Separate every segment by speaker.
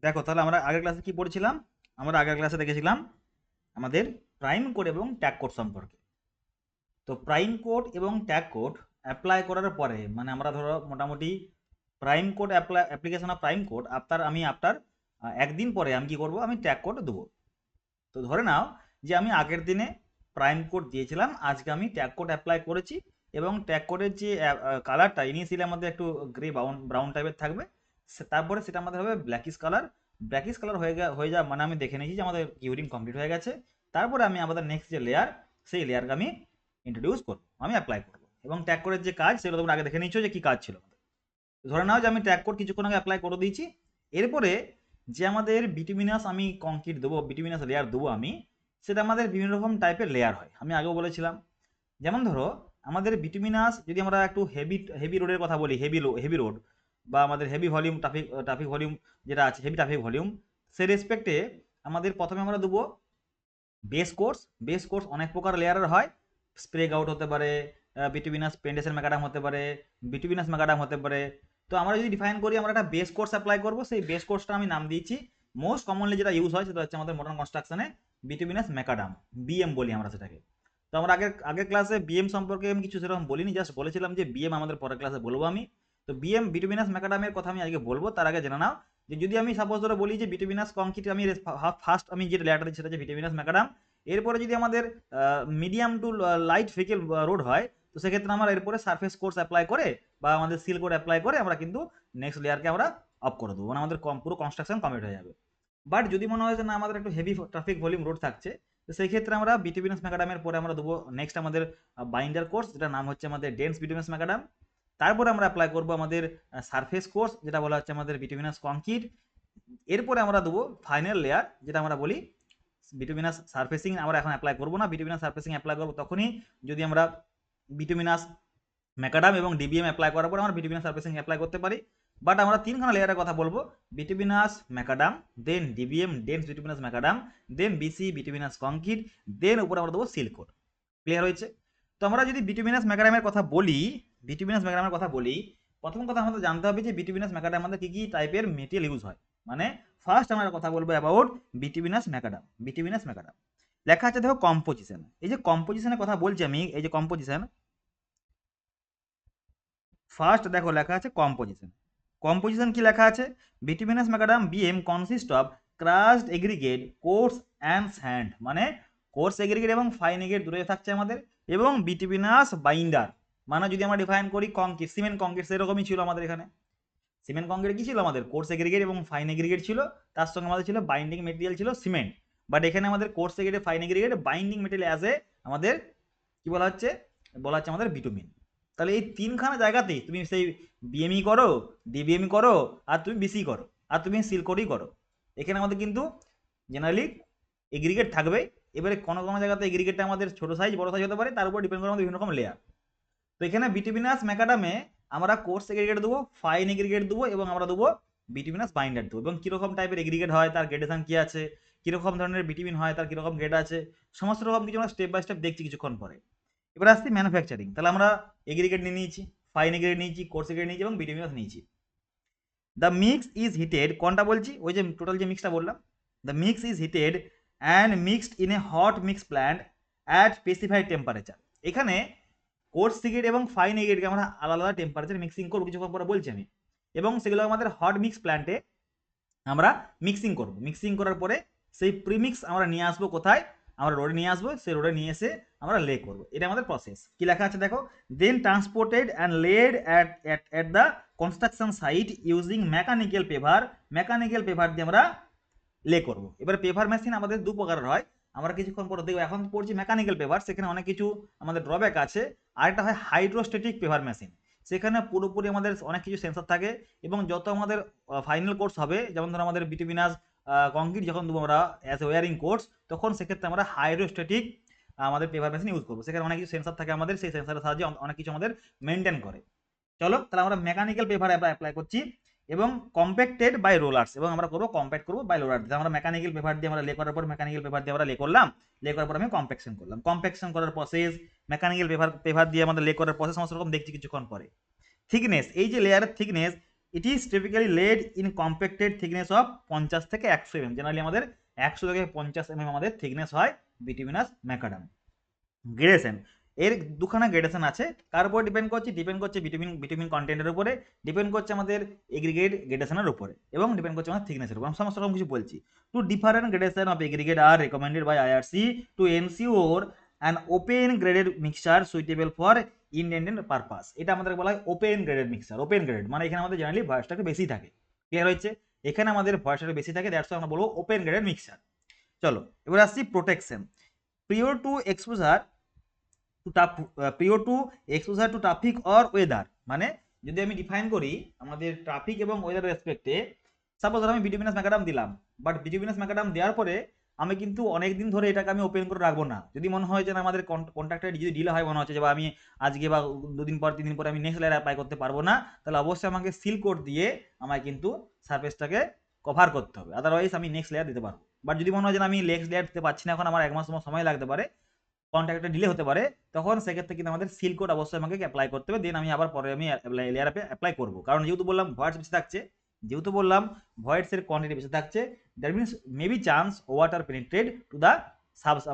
Speaker 1: দেখো তাহলে আমরা আগের ক্লাসে কি পড়েছিলাম? আমরা আগের ক্লাসে দেখেছিলাম আমাদের প্রাইম কোড এবং ট্যাগ কোড সম্পর্কে। তো প্রাইম কোড এবং ট্যাগ কোড অ্যাপ্লাই করার পরে মানে আমরা ধরো মোটামুটি prime code application of prime code after একদিন পরে আমি কি করব, আমি ট্যাগ কোড দেবো। তো ধরে নাও যে আমি আগের দিনে প্রাইম কোড দিয়েছিলাম, আজকে আমি ট্যাগ কোড অ্যাপ্লাই করেছি এবং ট্যাগ কোডের যে কালারটা ইনিশিয়ালি আমাদের একটু গ্রে ব্রাউন টাইপের থাকবে, তারপরে সেটা আমাদের হবে ব্ল্যাকিশ কালার হয়ে যাওয়া মানে আমি দেখে নিয়েছি যে আমাদের কিউরিং কমপ্লিট হয়ে গেছে। তারপরে আমি আমাদের নেক্সট যে লেয়ার, সেই লেয়ারকে আমি ইন্ট্রোডিউস করবো, আমি অ্যাপ্লাই করবো এবং ট্যাগ কোডের যে কাজ সেগুলো তোমরা আগে দেখে নিচ্ছ যে কী কাজ ছিল আমাদের। ধরে নাও যে আমি ট্যাগ কোড কিছুক্ষণ আগে অ্যাপ্লাই করে দিয়েছি। এরপরে যে আমাদের বিটুমিনাস আমি কংক্রিট দেবো, বিটুমিনাস লেয়ার দেবো আমি, সেটা আমাদের বিভিন্ন রকম টাইপের লেয়ার হয়, আমি আগেও বলেছিলাম। যেমন ধরো আমাদের বিটুমিনাস যদি আমরা একটু হেভি হেভি রোডের কথা বলি, হেভি রোড বা আমাদের হেভি ভলিউম ট্রাফিক ভলিউম যেটা আছে, হেভি ট্রাফিক ভলিউম, সে রেসপেক্টে আমাদের প্রথমে আমরা দেবো বেস কোর্স অনেক প্রকার লেয়ারের হয়। স্প্রেগ আউট হতে পারে, বিটুমিনাস পেন্ডেসের ম্যাকাডাম হতে পারে, বিটুমিনাস ম্যাকাডাম হতে পারে। তো আমরা যদি ডিফাইন করি আমরা একটা বেস কোর্স অ্যাপ্লাই করবো, সেই বেস কোর্সটা আমি নাম দিয়েছি, মোস্ট কমনলি যেটা ইউজ হয় সেটা হচ্ছে আমাদের মডার্ন কনস্ট্রাকশনে বিটুমিনাস ম্যাকাডাম, বিএম বলি আমরা সেটাকে। তো আমরা আগের ক্লাসে বিএম সম্পর্কে আমি কিছু সেরকম বলিনি, জাস্ট বলেছিলাম যে বিএম আমাদের পরের ক্লাসে বলবো আমি। তো বিএম বিটুমিনাস ম্যাকাডামের কথা আমি আগে বলবো, তার আগে জেনে নাও যে যদি আমি সাপোজ ধরে বলি যে বিটুমিনাস কংক্রিট আমি ফার্স্ট আমি যে লেয়ারটা দিচ্ছি সেটা হচ্ছে বিটুমিনাস ম্যাকাডাম। এরপরে যদি আমাদের medium to light faecal road হয়, তো সেক্ষেত্রে আমরা এরপরে সারফেস কোর্স অ্যাপ্লাই করে বা আমাদের সিল কোড অ্যাপ্লাই করে আমরা কিন্তু নেক্সট লেয়ারকে আমরা অফ করে দেবো, মানে আমাদের পুরো কনস্ট্রাকশন কমপ্লিট হয়ে যাবে। বাট যদি মনে হয় যে না আমাদের একটু হেভি ট্রাফিক ভলিউম রোড থাকছে, তো সেই ক্ষেত্রে আমরা বিটুমিনাস ম্যাকাডামের পরে আমরা দেবো নেক্সট আমাদের বাইন্ডার কোর্স, যেটা নাম হচ্ছে আমাদের ডেন্স বিটুমিনাস ম্যাকাডাম। তারপরে আমরা অ্যাপ্লাই করবো আমাদের সারফেস কোর্স, যেটা বলা হচ্ছে আমাদের বিটুমিনাস কংক্রিট। এরপরে আমরা দেবো ফাইনাল লেয়ার, যেটা আমরা বলি বিটুমিনাস সারফেসিং। আমরা এখন অ্যাপ্লাই করবো না, বিটুমিনাস সারফেসিং অ্যাপ্লাই করবো তখনই যদি আমরা বিটুমিনাস ম্যাকাডাম এবং ডিবিএম অ্যাপ্লাই করার পর আমরা বিটুমিনাস সারফেসিং অ্যাপ্লাই করতে পারি। বাট আমরা তিনখানা লেয়ারের কথা বলবো, বিটুমিনাস ম্যাকাডাম, দেন ডিবিএম ডেন্স বিটুমিনাস ম্যাকাডাম, দেন বিসি বিটুমিনাস কংক্রিট, দেন উপরে আমরা দেবো সিল কোড। ক্লিয়ার হয়েছে? তো আমরা যদি বিটুমিনাস ম্যাকাডামের কথা বলি, বিটুমিনাস ম্যাকাডামের কথা বলি, প্রথম কথা আমাদের জানতে হবে যে বিটুমিনাস ম্যাকাডাম আমাদের কী কী টাইপের মেটেরিয়াল ইউজ হয়। মানে ফার্স্ট আমরা কথা বলবো about bituminous macadam. Bituminous macadam লেখা আছে দেখো কম্পোজিশন, এই যে কম্পোজিশনের কথা বলছি আমি, এই যে কম্পোজিশন, ফার্স্ট দেখো লেখা আছে কম্পোজিশন। কম্পোজিশন কি লেখা আছে? Bituminous macadam BM consist of crushed aggregate, coarse and sand, মানে কোর্স এগ্রিগেট এবং ফাইন এগ্রিগেট দূরে থাকছে আমাদের, এবং বিটুমিনাস বাইন্ডার। মানে যদি আমরা ডিফাইন করি কংক্রিট, সিমেন্ট কংক্রিট সেরকমই ছিল আমাদের এখানে। সিমেন্ট কংক্রিট কি ছিল আমাদের? কোর্স এগ্রিগেট এবং ফাইন এগ্রিগেট ছিল, তার সঙ্গে আমাদের ছিল বাইন্ডিং মেটেরিয়াল ছিল সিমেন্ট। বাট এখানে আমাদের course aggregate fine aggregate binding material as a আমাদের কি বলা হচ্ছে আমাদের বিটুমিন। তাহলে এই তিনখানা জায়গাতেই তুমি সেই বিএমই করো, ডিবিএমই করো, আর তুমি বিসি করো, আর তুমি সিল কোডই করো, এখানে আমাদের কিন্তু জেনারেলি এগ্রিগেট থাকবে। এবারে কোনো কোনো জায়গাতে এগ্রিগেটটা আমাদের ছোটো সাইজ বড় সাইজ হতে পারে, তার উপর ডিপেন্ড করে আমাদের বিভিন্ন রকম লেয়ার। তো এখানে বিটুমিনাস ম্যাকাডামে আমরা কোর্স এগ্রিগেট দেবো, ফাইন এগ্রিগেট দেবো এবং আমরা দেবো বিটুমিনাস বাইন্ডার দেবো। এবং কীরকম টাইপের এগ্রিগেট হয়, তার গ্রেডেশন কী আছে, কীরকম ধরনের বিটুমিন হয়, তার কীরকম গ্রেড আছে, সমস্ত রকম কিছু আমরা স্টেপ বাই স্টেপ দেখছি কিছুক্ষণ পরে। এবার আসছি ম্যানুফ্যাকচারিং। তাহলে আমরা এগ্রিগেট নিয়ে নিয়েছি, ফাইন এগ্রিগেট নিয়েছি, কোর্স এগ্রিগেট নিয়েছি এবং বিটুমিনাস নিয়েছি। দ্য মিক্স ইজ হিটেড, কোনটা বলছি? ওই যে টোটাল যে মিক্সটা বললাম, the mix is heated and mixed in a hot mix plant at specified temperature. এখানে কোর্স এগ্রিগেট এবং ফাইন এগ্রিগেটকে আমরা আলাদা আলাদা টেম্পারেচার মিক্সিং করবো, কিছুক্ষণ পরে বলছি আমি। এবং সেগুলো আমাদের হট মিক্স প্ল্যান্টে আমরা মিক্সিং করব। মিক্সিং করার পরে সেই প্রিমিক্স আমরা নিয়ে আসবো কোথায়? আমরা রোডে নিয়ে আসবো, সেই রোডে নিয়ে এসে আমরা লে করবো। এটা আমাদের প্রসেস। কি লেখা আছে দেখো, then transported and laid at the construction site using mechanical paver. Mechanical paver দিয়ে আমরা লে করব। এবার পেভার মেশিন আমাদের দু প্রকারের হয়, আমরা কিছুক্ষণ পরে দেখবো। এখন পড়ছি মেকানিক্যাল পেভার, সেখানে অনেক কিছু আমাদের ড্রব্যাক আছে। আরেকটা হয় হাইড্রোস্ট্যাটিক পেভার মেশিন, সেখানে পুরোপুরি আমাদের অনেক কিছু সেন্সর থাকে এবং যত আমাদের ফাইনাল কোর্স হবে, যেমন ধরো আমাদের বিটুমিনাস কংক্রিট যখন দেবো আমরা অ্যাজ এ ওয়ারিং কোর্স, তখন সেক্ষেত্রে আমরা হাইড্রোস্ট্যাটিক আমাদের পেভার মেশিন ইউজ করবো। সেখানে অনেক কিছু সেন্সর থাকে আমাদের, সেই সেন্সরের সাহায্যে অনেক কিছু আমাদের মেনটেন করে। চলো তাহলে আমরা মেকানিক্যাল পেভার অ্যাপ্লাই করছি এবং কম্প্যাক্টেড বাই রোলার্স, এবং আমরা করবো কম্প্যাক্ট করবো বাই রোলার দিয়ে। আমরা মেকানিক্যাল পেপার দিয়ে আমরা লে করার পর, মেকানিক্যাল পেপার দিয়ে আমরা লে করলাম, লে করার পর আমি কম্প্যাকশন করলাম। কম্প্যাকশন করার প্রসেস, মেকানিক্যাল পেপার দিয়ে আমাদের লে করার প্রসেস সমস্ত রকম দেখছি কিছুক্ষণ পরে। থিকনেস, এই যে লেয়ারের thickness it is typically laid in compacted thickness of 50 থেকে 100 mm। জেনারেলি আমাদের 100 থেকে 50 mm আমাদের থিকনেস হয় বিটুমিনাস ম্যাকাডাম। গ্রেডেশন, এর দুখানা গ্রেডেশন আছে। কার উপর ডিপেন্ড করছে? ডিপেন্ড করছে ভিটামিন কন্টেন্টের উপরে, ডিপেন্ড করছে আমাদের এগ্রিগেট গ্রেডেশনের উপরে, এবং ডিপেন্ড করছে আমাদের থিকনেসের উপর। আমি সমস্ত রকম কিছু বলছি। Two different gradation of aggregate are recommended by IRC to ensure an open graded mixture suitable for intended purpose. এটা আমাদের বলা হয় open graded mixture. Open graded মানে এখানে আমাদের জেনারেলি ভয়েসটা একটু বেশি থাকে। ক্লিয়ার হয়েছে? এখানে আমাদের ভয়েসটা বেশি থাকে, দ্যাটস আমরা বলবো ওপেন গ্রেডেড মিক্সচার। চলো এবার আসছি protection. Prior two exposure two exposure two traffic or weather, মানে যদি আমি ডিফাইন করি আমাদের ট্রাফিক এবং ওয়েদার রেসপেক্টে, সাপোজ আমি বিটুমিনাস ম্যাকাডাম দিলাম, বাট বিটুমিনাস ম্যাকাডাম দেওয়ার পরে আমি কিন্তু অনেক দিন ধরে এটাকে আমি ওপেন করে রাখবো না। যদি মনে হয় যে না আমাদের কন্ট্রাক্টে যদি ডিলে হয়, মনে হচ্ছে যে বা আমি আজকে বা 2 দিন পর 3 দিন পরে আমি নেক্সট লেয়ার অ্যাপ্লাই করতে পারবো না, তাহলে অবশ্যই আমাকে সিল কোড দিয়ে আমায় কিন্তু সারফেসটাকে কভার করতে হবে, আদারওয়াইজ আমি নেক্সট লেয়ার দিতে পারবো। বাট যদি মনে হয় যে আমি নেক্সট লেয়ার দিতে পারছি না, এখন আমার 1 মাস সময় লাগতে পারে, কন্ট্রাক্টটা ডিলে হতে পারে, তখন সেক্ষেত্রে কিন্তু আমাদের সিল কোড অবশ্যই আমাকে অ্যাপ্লাই করতে হবে। দেন আমি আবার পরে আমি লেয়ার অ্যাপ্লাই করবো। কারণ যেহেতু বললাম ভয়েডস বেশি থাকছে, যেহেতু বললাম ভয়েডস এর কোয়ান্টিটি বেশি থাকছে, that means maybe chance water penetrate to the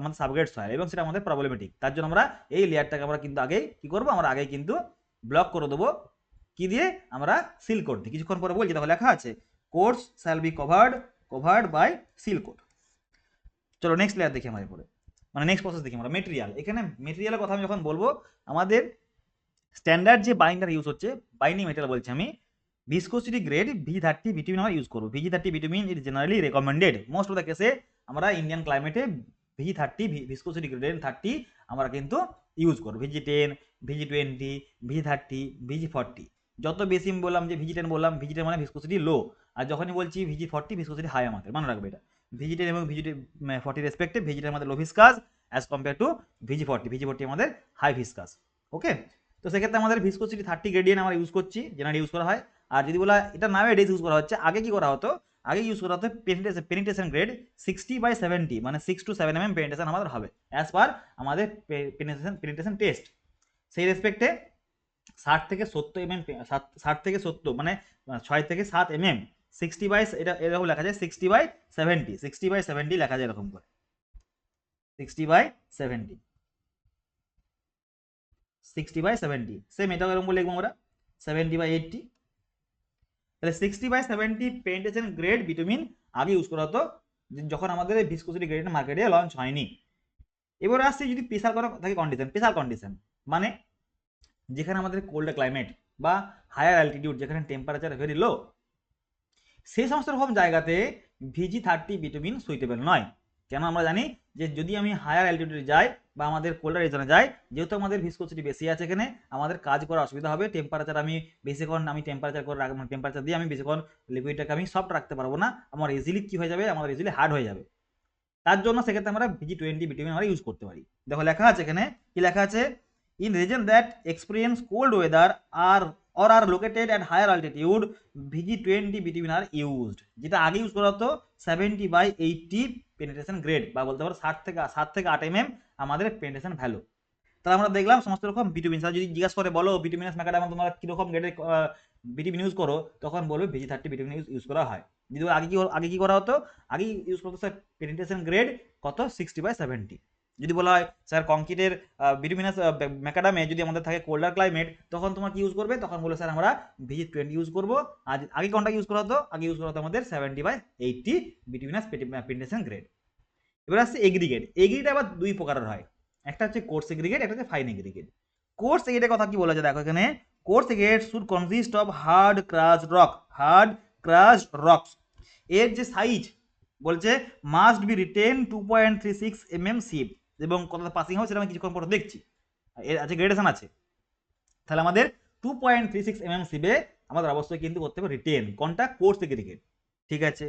Speaker 1: আমাদের সাবগ্রেড সয়েল, এবং সেটা আমাদের প্রবলেমেটিক। তার জন্য আমরা এই লেয়ারটাকে আমরা কিন্তু আগেই কি করবো, আমরা আগেই কিন্তু ব্লক করে দেবো। কি দিয়ে? আমরা সিল কোড দিই। কিছুক্ষণ পরে বলছি, দেখো লেখা আছে coats shall be covered by seal coat. চলো নেক্সট লেয়ার দেখি আমাদের পরে, মানে নেক্সট প্রসেস দেখি আমরা মেটেরিয়াল। এখানে মেটেরিয়ালের কথা আমি যখন বলবো, আমাদের স্ট্যান্ডার্ড যে বাইন্ডার ইউজ হচ্ছে, বাইন্ডিং মেটেরিয়াল বলছি আমি, ভিসকোসিটি গ্রেড V30 বিটুমিন আমরা ইউজ করবো। VG30 bitumen is generally recommended most of the কেসে। আমরা ইন্ডিয়ান ক্লাইমেটে V30 ভিসকোসিটি গ্রেড 30 আমরা কিন্তু ইউজ করবো। VG10, VG20, VG30, VG40। যত বেশি আমি বললাম যে VG10 বললাম, VG10 মানে ভিসকোসিটি লো, আর যখনই বলছি VG40 ভিসকোসিটি হাই আমাদের মনে রাখবে এটা। VG10 এবং VG40 রেসপেক্টে VG10 আমাদের low viscous as compare to VG40। VG40 আমাদের হাই ভিসকাস। ওকে, তো সেক্ষেত্রে আমাদের ভিসকোসিটি 30 গ্রেডিয়েন্ট আমরা ইউজ করছি, জেনারেলি ইউজ করা হয়। আর যদি বলা এটা নাও এডেজ ইউজ করা হচ্ছে, আগে কি করা হতো? আগে ইউজ করা হতো পেনিট্রেশন গ্রেড 60/70, মানে 6 to 7 mm পেনিট্রেশন আমাদের হবে অ্যাজ পার আমাদের পেনিট্রেশন টেস্ট। সেই রেসপেক্টে 60 থেকে 70 mm, 60 থেকে 70 মানে 6 থেকে 7 mm, 60 বাই, এটা এরকম লেখা যায় 60/70, 60/70 লেখা যায় এরকম করে, 60/70, 60/70। সেম এটাও এরকম বলে লিখবো আমরা 70/80। তাহলে 60/70 পেনিট্রেশন গ্রেড বিটুমিন আগে ইউজ করা হতো যখন আমাদের ভিসকোসিটি গ্রেড মার্কেটে লঞ্চ হয়নি। এবার আসছে যদি প্রেসার করা থাকে কন্ডিশন, প্রেসার কন্ডিশন মানে যেখানে আমাদের কোল্ড ক্লাইমেট বা হায়ার অ্যালটিটিউড, যেখানে টেম্পারেচার ভেরি লো, সেই সমস্ত রকম জায়গাতে VG30 বিটুমিন সুইটেবল নয়। কেন? আমরা জানি যে যদি আমি হায়ার অ্যালটিটিউডে যাই বা আমাদের কোল্ডার রিজনে যাই, যেহেতু আমাদের ভিসকোসিটি বেশি আছে, এখানে আমাদের কাজ করা অসুবিধা হবে। টেম্পারেচার আমি বেশিক্ষণ আমি টেম্পারেচার করে রাখবো, টেম্পারেচার দিয়ে আমি বেশিক্ষণ লিকুইডটাকে আমি সফট রাখতে পারবো না, আমার ইজিলি কি হয়ে যাবে, আমাদের ইজিলি হার্ড হয়ে যাবে। তার জন্য সেক্ষেত্রে আমরা VG20 বিটুমিন আমরা ইউজ করতে পারি। দেখো লেখা আছে এখানে, কি লেখা আছে? In region that experience cold weather are located at higher altitude VG20 bitumen are used. যেটা আগে ইউজ করা হতো 70/80 পেনিট্রেশন গ্রেড, বা বলতে পারো 7 থেকে 8 mm আমাদের পেনিট্রেশন ভ্যালু। তাহলে আমরা দেখলাম সমস্ত রকম ভিটামিন। যদি জিজ্ঞাসা করে বলো ভিটামিনাস ম্যাকাডাম তোমরা কিরকম গ্রেডের ভিটামিন ইউজ করো, তখন বলবে VG30 ভিটামিন ইউজ করা হয়। যদি আগে কি করা হতো, আগে ইউজ করতো স্যার পেনিট্রেশন গ্রেড কত 60/70। যদি বলা হয় স্যার কংক্রিটের ভিটামিনাস ম্যাকাডামে যদি আমাদের থাকে কোল্ডার ক্লাইমেট, তখন তোমার কি ইউজ করবে? তখন বলে স্যার আমরা VG20 ইউজ করবো। আর আগে কোনটা ইউজ করা হতো? আগে ইউজ করা হতো আমাদের 70/80 ভিটামিনাস পেনিট্রেশন গ্রেড। এবার আসছে এগ্রিগেট। এগ্রিগেট আবার দুই প্রকারের হয়, একটা হচ্ছে কোর্স এগ্রিগেট, একটা হচ্ছে ফাইন এগ্রিগেট। কোর্স এগ্রিগেটের কথা কি বলা যায় দেখো এখানে, course aggregate should consist of hard crushed rocks. এর যে সাইজ বলছে must be written 2.36 mm sheep, এবং কতটা পাসিং হবে সেটা আমি কিছুক্ষণ পর দেখছি, এর আছে গ্রেডেশন আছে। তাহলে আমাদের 2.36 mm সিপে আমাদের অবশ্যই কিন্তু করতে হবে রিটেন, কোনটা? Course aggregate. ঠিক আছে।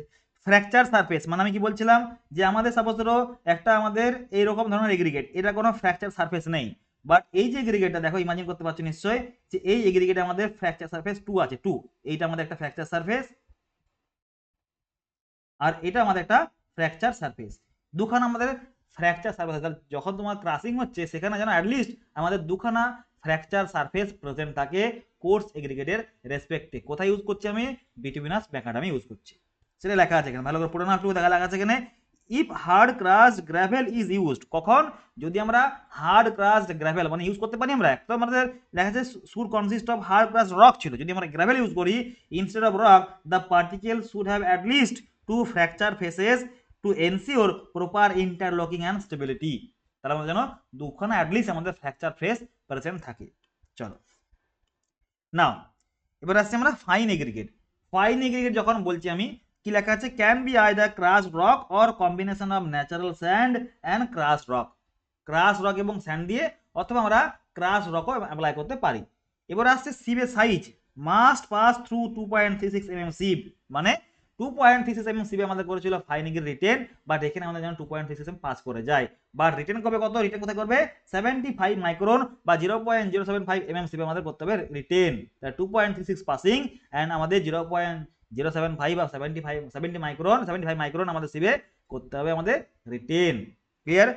Speaker 1: ফ্র্যাকচার সারফেস মানে আমি কি বলছিলাম যে আমাদের সাপোজ ধরো একটা আমাদের এইরকম ধরনের এগ্রিগেট, এটা কোনো ফ্র্যাকচার সারফেস নেই, বাট এই যে এগ্রিগেটটা দেখো, ইমাজিন করতে পারছো নিশ্চয়ই যে এই এগ্রিগেটে আমাদের ফ্র্যাকচার সারফেস 2 আছে, 2, এইটা আমাদের একটা ফ্র্যাকচার সারফেস, আর এটা আমাদের একটা ফ্র্যাকচার সারফেস। দুখানা আমাদের ফ্র্যাকচার সারফেস, যখন তোমার ক্রাসিং হচ্ছে সেখানে যেন অ্যাটলিস্ট আমাদের দুখানা ফ্র্যাকচার সারফেস প্রেজেন্ট থাকে কোর্স এগ্রিগেটের রেসপেক্টে। কোথায় ইউজ করছি আমি? বিটুমিনাস ম্যাকাডামে ইউজ করছি, সেটা লেখা আছে এখানে। ভালো করে পড়ে না, একটু দেখা লেখা আছে এখানে, if hard crushed gravel is used, কখন? যদি আমরা হার্ড ক্রাশড গ্রাভেল মানে ইউজ করতে পারি আমরা, তো আমাদের দেখা যাচ্ছে should consist of hard crushed rock ছিল, যদি আমরা গ্রাভেল ইউজ করি instead of rock, the particle should have at least two fracture faces to ensure proper interlocking and stability. তাহলে আমাদের যেন দুখানা অ্যাটলিস্ট আমাদের ফ্র্যাকচার ফেস প্রেজেন্ট থাকে। চলো নাও এবার আসছি আমরা ফাইন এগ্রিগেট। ফাইন এগ্রিগেট যখন বলছি আমি, কি লেখা আছে? Can be either crushed rock or combination of natural sand and crushed rock. Crush rock এবং স্যান্ড দিয়ে, অথবা আমরা ক্রাশ রকও অ্যাপ্লাই করতে পারি। এবার আসছে সিবের size, must pass through 2.36 mm sieve, মানে 2.36 mm সিবে আমাদের করেছিল ফাইন এগ্রিগেট রিটেন, বাট এখানে আমাদের যেন 2.36 mm পাস করে যায়। বাট রিটেন করবে কত? রিটেন কোথায় করবে? 75 মাইক্রন বা 0.075 mm সিবে আমাদের করতে হবে রিটেন। তাহলে 2.36 পাসিং অ্যান্ড আমাদের 0.075 বা 75 মাইক্রন আমাদের সিবে করতে হবে আমাদের retain. Clear?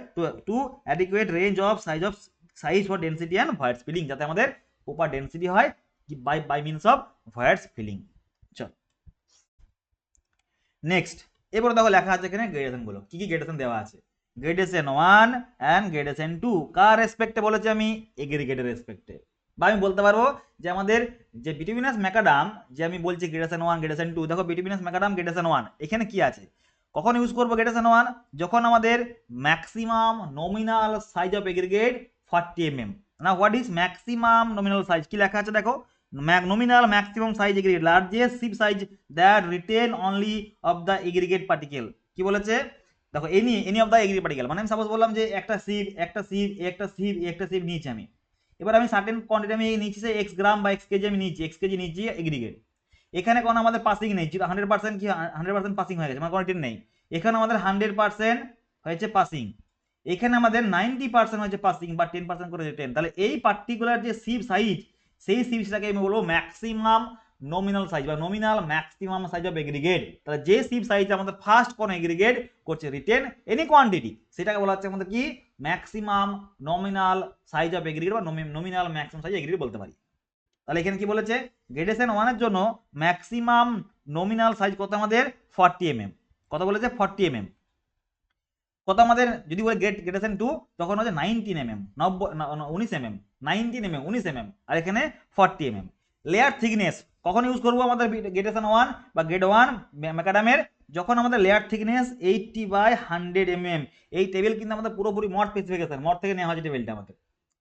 Speaker 1: To adequate range of size for density and void filling, যাতে আমাদের প্রপার ডেন্সিটি হয় by means of void filling. চল নেক্সট, এবার দেখো লেখা আছে এখানে গ্রেডেশন গুলো, কি কি গ্রেডেশন দেওয়া আছে। গ্রেডেশন 1 অ্যান্ড গ্রেডেশন 2 কার রেসপেক্টে বলেছি আমি? এগ্রিগেটের রেসপেক্টে। বা আমি বলতে পারবো যে আমাদের যে বিটুমিনাস ম্যাকাডাম, যে আমি বলছি গ্রেডেশন 1 গ্রেডেশন 2, দেখো বিটুমিনাস ম্যাকাডাম গ্রেডেশন 1 এখানে কি আছে? কখন ইউজ করবো গ্রেডেশন 1? যখন আমাদের maximum nominal size of aggregate 40 mm। না, what is maximum nominal size? কি লেখা আছে দেখো, nominal maximum size aggregate largest sieve size that retain only of the aggregate particle। কি বলেছে দেখো, any of the aggregate particle, মানে আমি সাপোজ বললাম যে একটা সিভ নিয়েছি আমি, এবার আমি সার্টেন কোয়ান্টিটি আমি নিয়েছি, সে x গ্রাম বা x কেজি আমি নিয়েছি, x কেজি নিয়েছি এগ্রিগেট। এখানে কোনো আমাদের পাসিং নেই, 100% কি 100% পাসিং হয়ে গেছে, মানে কোনো রিটেন নেই। এখানে আমাদের 100% হয়েছে পাসিং, এখানে আমাদের 90% হয়েছে পাসিং বা 10% করে রিটেন। তাহলে এই পার্টিকুলার যে সিভ সাইজ, সেই সিভসটাকে আমি বলবো ম্যাক্সিমাম নমিনাল সাইজ বা nominal maximum size of aggregate. তাহলে যে সিভ সাইজ আমাদের ফার্স্ট কোন এগ্রিগেট করছে রিটেন এনি কোয়ান্টিটি, সেটাকে বলা হচ্ছে আমাদের কি? Maximum nominal size of aggregate বা নমিনাল ম্যাক্সিমাম সাইজ এগ্রিগেট বলতে পারি। তাহলে এখানে কি বলেছে? গ্রেডেশন 1 এর জন্য ম্যাক্সিমাম নমিনাল সাইজ কত আমাদের? 40 mm। কত বলেছে? 40 mm। কত আমাদের যদি বলে গ্রেডেশন 2 তখন হচ্ছে 19 mm, 19 mm, 19 mm 19 mm, আর এখানে 40 mm। লেয়ার থিকনেস কখন ইউজ করবো আমাদের গ্রেডেশন 1 বা গ্রেড 1 ম্যাকাডামের? যখন আমাদের লেয়ার থিকনেস 80/100 mm। এই টেবিল কিন্তু আমাদের পুরোপুরি মড স্পেসিফিকেশন, মড থেকে নেওয়া হয়েছে টেবিলটা আমাদের।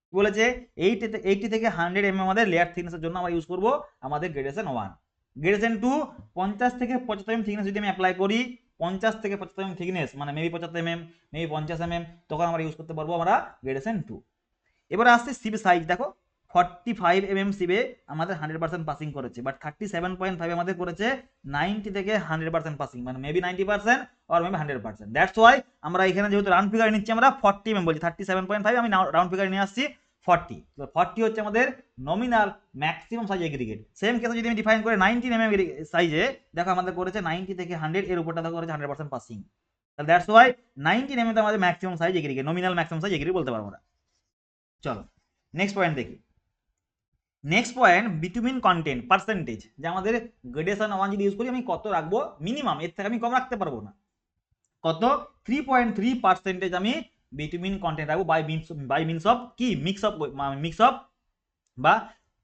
Speaker 1: কি বলেছে? 80 থেকে 100 mm আমাদের লেয়ার থিকনেসের জন্য আমরা ইউজ করবো আমাদের গ্রেডেশন 1। গ্রেডেশন 2 50 থেকে 75 mm থিকনেস যদি আমি অ্যাপ্লাই করি, 50 থেকে 75 mm থিকনেস মানে মেবি 75 mm মেবি 50 mm, তখন আমরা ইউজ করতে পারবো আমরা গ্রেডেশন 2। এবার আসছে সিব সাইজ, দেখো 45 mm সিবে আমাদের 100% পাসিং করেছে, বাট 37.5 আমাদের করেছে 90 থেকে 100% পাসিং, মানে maybe 90% or maybe 100%। That's why আমরা এখানে যেহেতু রাউন্ড ফিগার নিচ্ছি আমরা 40 mm বলছি, 37.5 আমি রাউন্ড ফিগার নিয়ে আসছি 40। তো 40 হচ্ছে আমাদের nominal maximum size aggregate. Same কেসে যদি আমি ডিফাইন করে 19 mm সাইজে, দেখো আমাদের করেছে 90 থেকে 100 এর উপরটা দেখো করেছে 100% পাসিং। তাহলে দ্যাটস ওয়াই 19 mm আমাদের maximum size aggregate, nominal maximum size aggregate বলতে পারবো আমরা। চলো নেক্সট পয়েন্ট দেখি। Next point bitumen content percentage, যে আমাদের গ্রেডেশন 1 যদি ইউজ করি আমি কত রাখবো মিনিমাম, এর থেকে আমি কম রাখতে পারবো না। কত? 3.3% আমি বিটুমিন কন্টেন্ট রাখবো বাই মিনস অফ কি? মিক্স অফ বা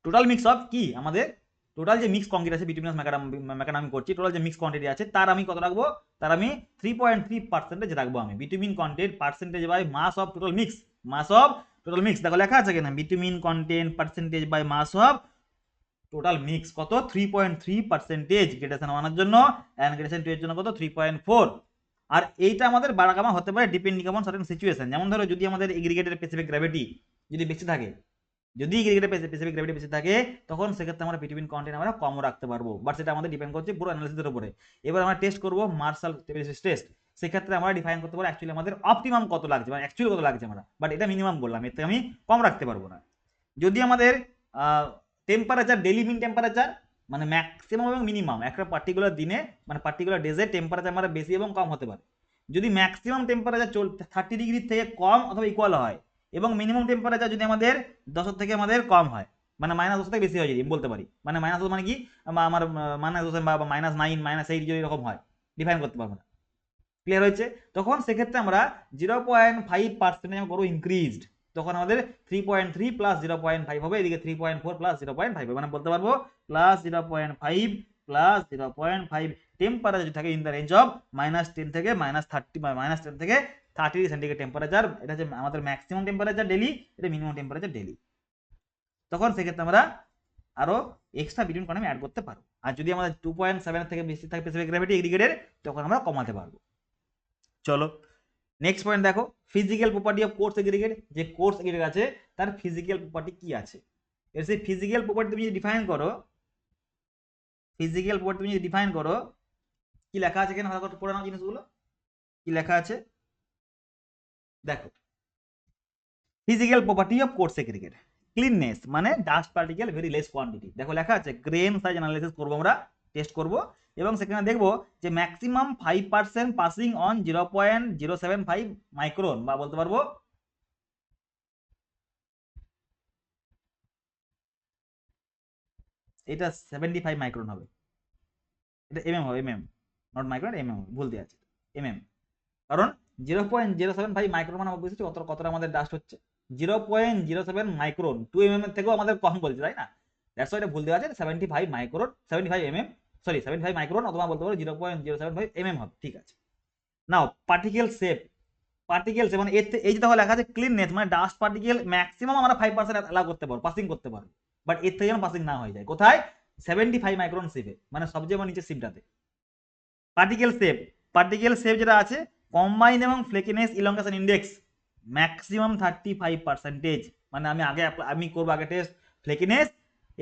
Speaker 1: টোটাল মিক্স অফ কি? আমাদের টোটাল যে মিক্স কংক্রিট আছে বিটুমিনাস ম্যাকাডাম করছি, টোটাল যে মিক্স কোয়ান্টিটি আছে তার আমি কত রাখবো? তার আমি 3.3% রাখবো আমি bitumen content percentage by mass of total mix. Mass of total mix দেখো লেখা আছে কিনা, bitumen content percentage by mass of total mix কত? 3.3% গ্রেডেশন 1 এর জন্য, এন্ড গ্রেডেশন 2 এর জন্য কত? 3.4। আর এইটা আমাদের বাড়াকামা হতে পারে ডিপেন্ডিং অন সার্টেন সিচুয়েশন। যেমন ধরো যদি আমাদের এগ্রিগেটের স্পেসিফিক গ্র্যাভিটি যদি বেশি থাকে, যদি এগ্রিগেটের স্পেসিফিক গ্র্যাভিটি বেশি থাকে, তখন সেক্ষেত্রে আমরা বিটুমিন কন্টেন্ট আমরা কমও রাখতে পারবো, বাট সেটা আমাদের ডিপেন্ড করছে পুরো অ্যানালিসিসের উপরে। এবার আমরা টেস্ট করবো মার্শাল স্টেবিলিটি টেস্ট, সেক্ষেত্রে আমরা ডিফাইন করতে পারবো অ্যাকচুয়ালি আমাদের অপটিমাম কত লাগছে, মানে অ্যাকচুয়ালি কত লাগছে আমরা, বাট এটা মিনিমাম বললাম, এর থেকে আমি কম রাখতে পারবো না। যদি আমাদের টেম্পারেচার ডেইলি মিন টেম্পারেচার মানে ম্যাক্সিমাম এবং মিনিমাম একটা পার্টিকুলার দিনে মানে পার্টিকুলার ডেজে টেম্পারেচার আমরা বেশি এবং কম হতে পারে। যদি ম্যাক্সিমাম টেম্পারেচার 30 ডিগ্রি থেকে কম অথবা ইকুয়াল হয় এবং মিনিমাম টেম্পারেচার যদি আমাদের 10 থেকে আমাদের কম হয়, মানে -10 থেকে বেশি হয় যদি আমি বলতে পারি, মানে -10 মানে কি আমার -10 বা -9 -8 যদি এরকম হয় ডিফাইন করতে পারবো না। ক্লিয়ার হয়েছে? তখন সেক্ষেত্রে আমরা 0.5% করবো ইনক্রিজড, তখন আমাদের 3.3 প্লাস 0.5 হবে, এদিকে 3.4 প্লাস 0.5 হবে, মানে বলতে পারবো প্লাস 0.5 প্লাস 0.5 টেম্পারেচার যদি থাকে ইন দ্য রেঞ্জ অফ -10 থেকে -30 বা -10 থেকে 30 সেন্টিগ্রেড টেম্পারেচার, এটা হচ্ছে আমাদের ম্যাক্সিমাম টেম্পারেচার ডেলি, এটা মিনিমাম টেম্পারেচার ডেলি। তখন সেক্ষেত্রে আমরা আরো এক্সট্রা বিটুইন কলাম অ্যাড করতে পারবো, আর যদি আমাদের 2.7 থেকে বেশি থাকে স্পেসিফিক গ্র্যাভিটি এগ্রিগেটের, তখন আমরা কমাতে পারবো। চলো নেক্সট পয়েন্ট দেখো, physical property of coarse aggregate. যে কোর্স এগ্রিগেট আছে তার ফিজিক্যাল প্রপার্টি কি আছে, এর সেই ফিজিক্যাল প্রপার্টি তুমি যদি ডিফাইন করো, ফিজিক্যাল প্রপার্টি তুমি যদি ডিফাইন করো, কি লেখা আছে এখানে ভালো করে পড়ে নাও জিনিসগুলো, কি লেখা আছে দেখো। Physical property of coarse aggregate, cleanness মানে dust particle very less quantity. দেখো লেখা আছে গ্রেন সাইজ অ্যানালাইসিস করবো আমরা, টেস্ট করব, এবং সেখানে দেখবো যে ম্যাক্সিমাম 5% পাসিং অন 0.075 মাইক্রন, বা বলতে পারবো এটা 75 মাইক্রন হবে, এটা এমএম হবে, এমএম নট মাইক্রন, এমএম ভুল দিয়ে আছে, এমএম। কারণ 0.075 মাইক্রন মানে বুঝেছি কতটা আমাদের ডাস্ট হচ্ছে, 0.07 মাইক্রন 2 mm এর থেকেও আমাদের কম বলছে, তাই না? দ্যাটস ওয়াই এটা ভুল দেওয়া আছে, 75 মাইক্রন, 75 mm, সরি 75 মাইক্রন, অথবা বলতে পারো 0.075 mm হবে, ঠিক আছে। নাও পার্টিকেল শেপ, পার্টিকেল শেপ মানে এই যে দেখো লেখা আছে ক্লিননেস মানে ডাস্ট পার্টিকেল ম্যাক্সিমাম আমরা 5% অ্যালাউ করতে পারবো, পাসিং করতে পারবো, বাট এর থেকে যেন পাসিং না হয়ে যায়, কোথায় 75 মাইক্রন শেপে, মানে সবচেয়ে নিচে শেপটাতে। পার্টিকেল শেপ, পার্টিকেল শেপ যেটা আছে কম্বাইন এবং ফ্লেকিনেস ইলংগেশন ইন্ডেক্স ম্যাক্সিমাম 35%, মানে আমি করবো আগে টেস্ট ফ্লেকিনেস,